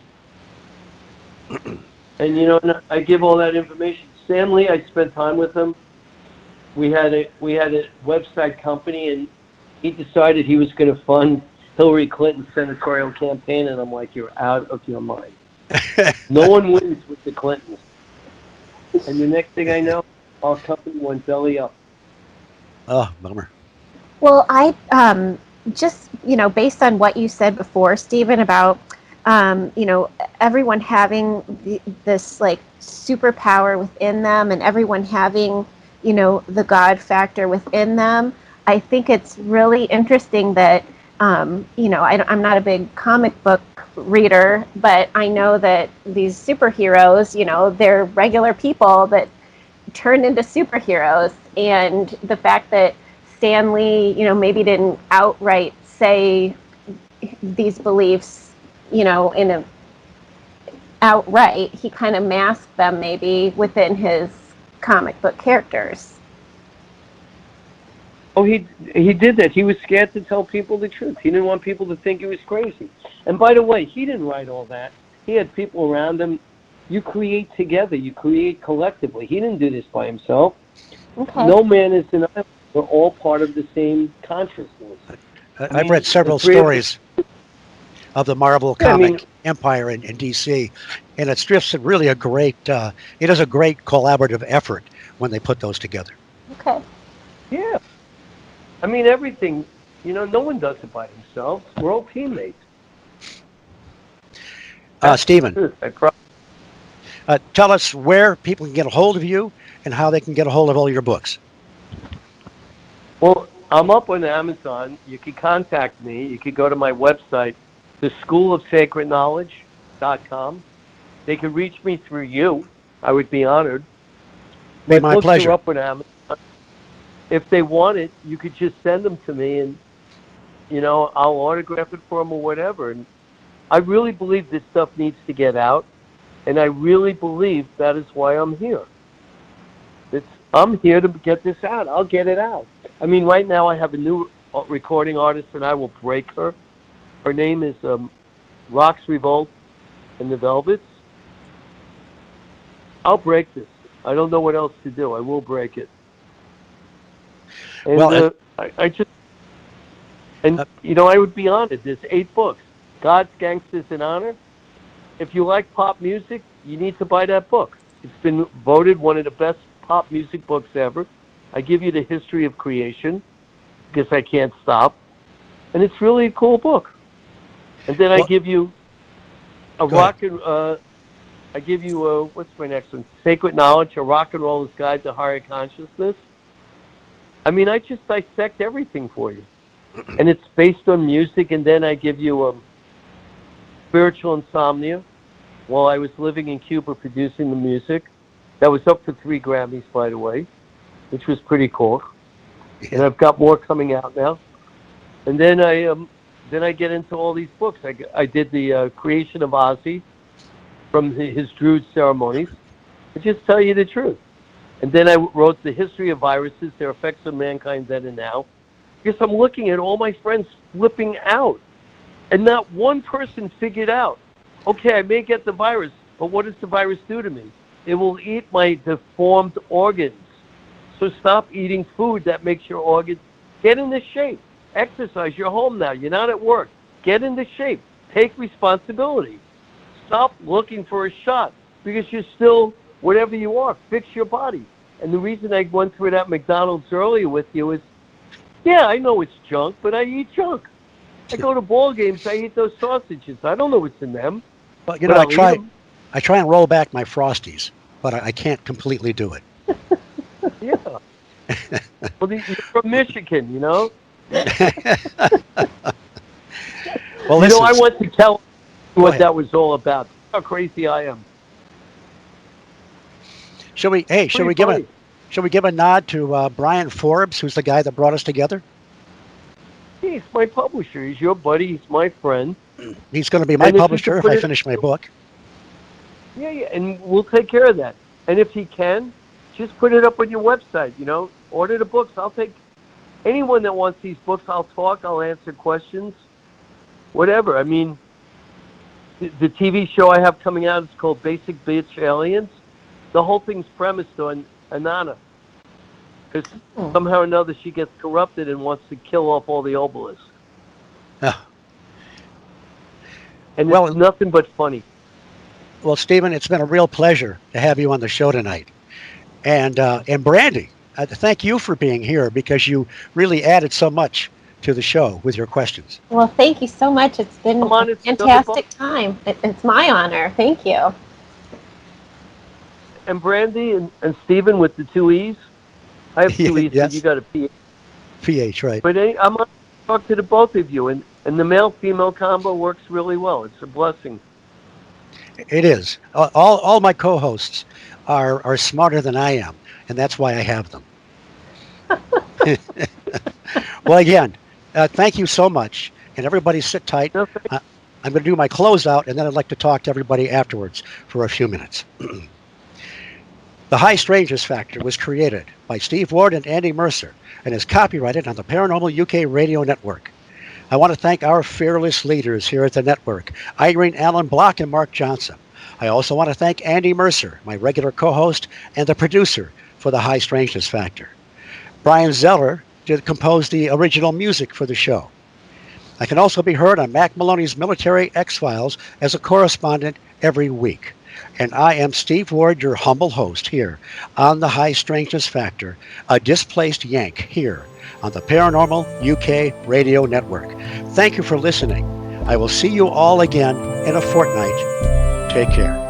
And I give all that information. Stanley, I spent time with him. We had a website company, and he decided he was going to fund Hillary Clinton's senatorial campaign, and I'm like, you're out of your mind. No one wins with the Clintons. And the next thing I know, our company went belly up. Oh, bummer. Well, I just, based on what you said before, Stephen, about, everyone having this like superpower within them, and everyone having, the God factor within them. I think it's really interesting that, I'm not a big comic book reader, but I know that these superheroes, they're regular people that turned into superheroes. And the fact that Stanley, maybe didn't outright say these beliefs, in a outright, he kind of masked them maybe within his comic book characters. Oh, he did that. He was scared to tell people the truth. He didn't want people to think he was crazy. And by the way, he didn't write all that. He had people around him. You create together. You create collectively. He didn't do this by himself. Okay. No man is an island. We're all part of the same consciousness. I've read several stories of the Marvel comic empire in DC, and it's just really it is a great collaborative effort when they put those together. Okay. Yeah. I mean, everything, no one does it by themselves. We're all teammates. Stephen, tell us where people can get a hold of you and how they can get a hold of all your books. Well, I'm up on Amazon. You can contact me. You can go to my website, theschoolofsacredknowledge.com. They can reach me through you. I would be honored. Be my pleasure. Are up on Amazon. If they want it, you could just send them to me, and I'll autograph it for them or whatever. And I really believe this stuff needs to get out, and I really believe that is why I'm here. I'm here to get this out. I'll get it out. I mean, right now I have a new recording artist, and I will break her. Her name is Rox Revolt and the Velvets. I'll break this. I don't know what else to do. I will break it. And well, I would be honored. There's 8 books. Gods, Gangsters, and Honor. If you like pop music, you need to buy that book. It's been voted one of the best pop music books ever. I give you the history of creation because I can't stop. And it's really a cool book. And then I give you a rock and I give you what's my next one? Sacred Knowledge, a rock and roller's guide to higher consciousness. I mean, I just dissect everything for you. And it's based on music, and then I give you Spiritual Insomnia while I was living in Cuba producing the music. That was up for 3 Grammys, by the way, which was pretty cool. Yeah. And I've got more coming out now. And then I get into all these books. I did the creation of Ozzy from his Druid ceremonies. I just tell you the truth. And then I wrote the history of viruses, their effects on mankind then and now. Because I'm looking at all my friends flipping out. And not one person figured out, okay, I may get the virus, but what does the virus do to me? It will eat my deformed organs. So stop eating food that makes your organs. Get into shape. Exercise. You're home now. You're not at work. Get into shape. Take responsibility. Stop looking for a shot because you're still whatever you are. Fix your body. And the reason I went through that McDonald's earlier with you is, yeah, I know it's junk, but I eat junk. I go to ball games. I eat those sausages. I don't know what's in them. Well, you but know, I'll eat 'em. I try and roll back my Frosties, but I can't completely do it. Yeah. Well, you're from Michigan, you know. Well, you know, I listen, want to tell you what ahead. that was all about. How crazy I am. Shall we give a nod to Brian Forbes, who's the guy that brought us together? He's my publisher. He's your buddy. He's my friend. He's going to be my And publisher if I finish my book. Yeah, and we'll take care of that. And if he can, just put it up on your website, you know. Order the books. I'll take anyone that wants these books. I'll talk. I'll answer questions. Whatever. I mean, the TV show I have coming out is called Basic Bitch Aliens. The whole thing's premised on Anaconda. Because somehow or another she gets corrupted and wants to kill off all the obelisks. And it's nothing but funny. Well, Stephen, it's been a real pleasure to have you on the show tonight. And Brandy, thank you for being here because you really added so much to the show with your questions. Well, thank you so much. It's been a fantastic time. It's my honor. Thank you. And Brandy and Stephen with the 2 E's. I have 2 E's, yes. but you got a PH. PH, right. But I'm going to talk to the both of you, and the male-female combo works really well. It's a blessing. It is. All my co-hosts are smarter than I am, and that's why I have them. Well, again, thank you so much, and everybody sit tight. Okay. I'm going to do my closeout, and then I'd like to talk to everybody afterwards for a few minutes. The High Strangeness Factor was created by Steve Ward and Andy Mercer and is copyrighted on the Paranormal UK Radio Network. I want to thank our fearless leaders here at the network, Irene Allen Block and Mark Johnson. I also want to thank Andy Mercer, my regular co-host and the producer for the High Strangeness Factor. Brian Zeller composed the original music for the show. I can also be heard on Mac Maloney's Military X-Files as a correspondent every week. And I am Steve Ward, your humble host here on the High Strangeness Factor, a displaced Yank here on the Paranormal UK Radio Network. Thank you for listening. I will see you all again in a fortnight. Take care.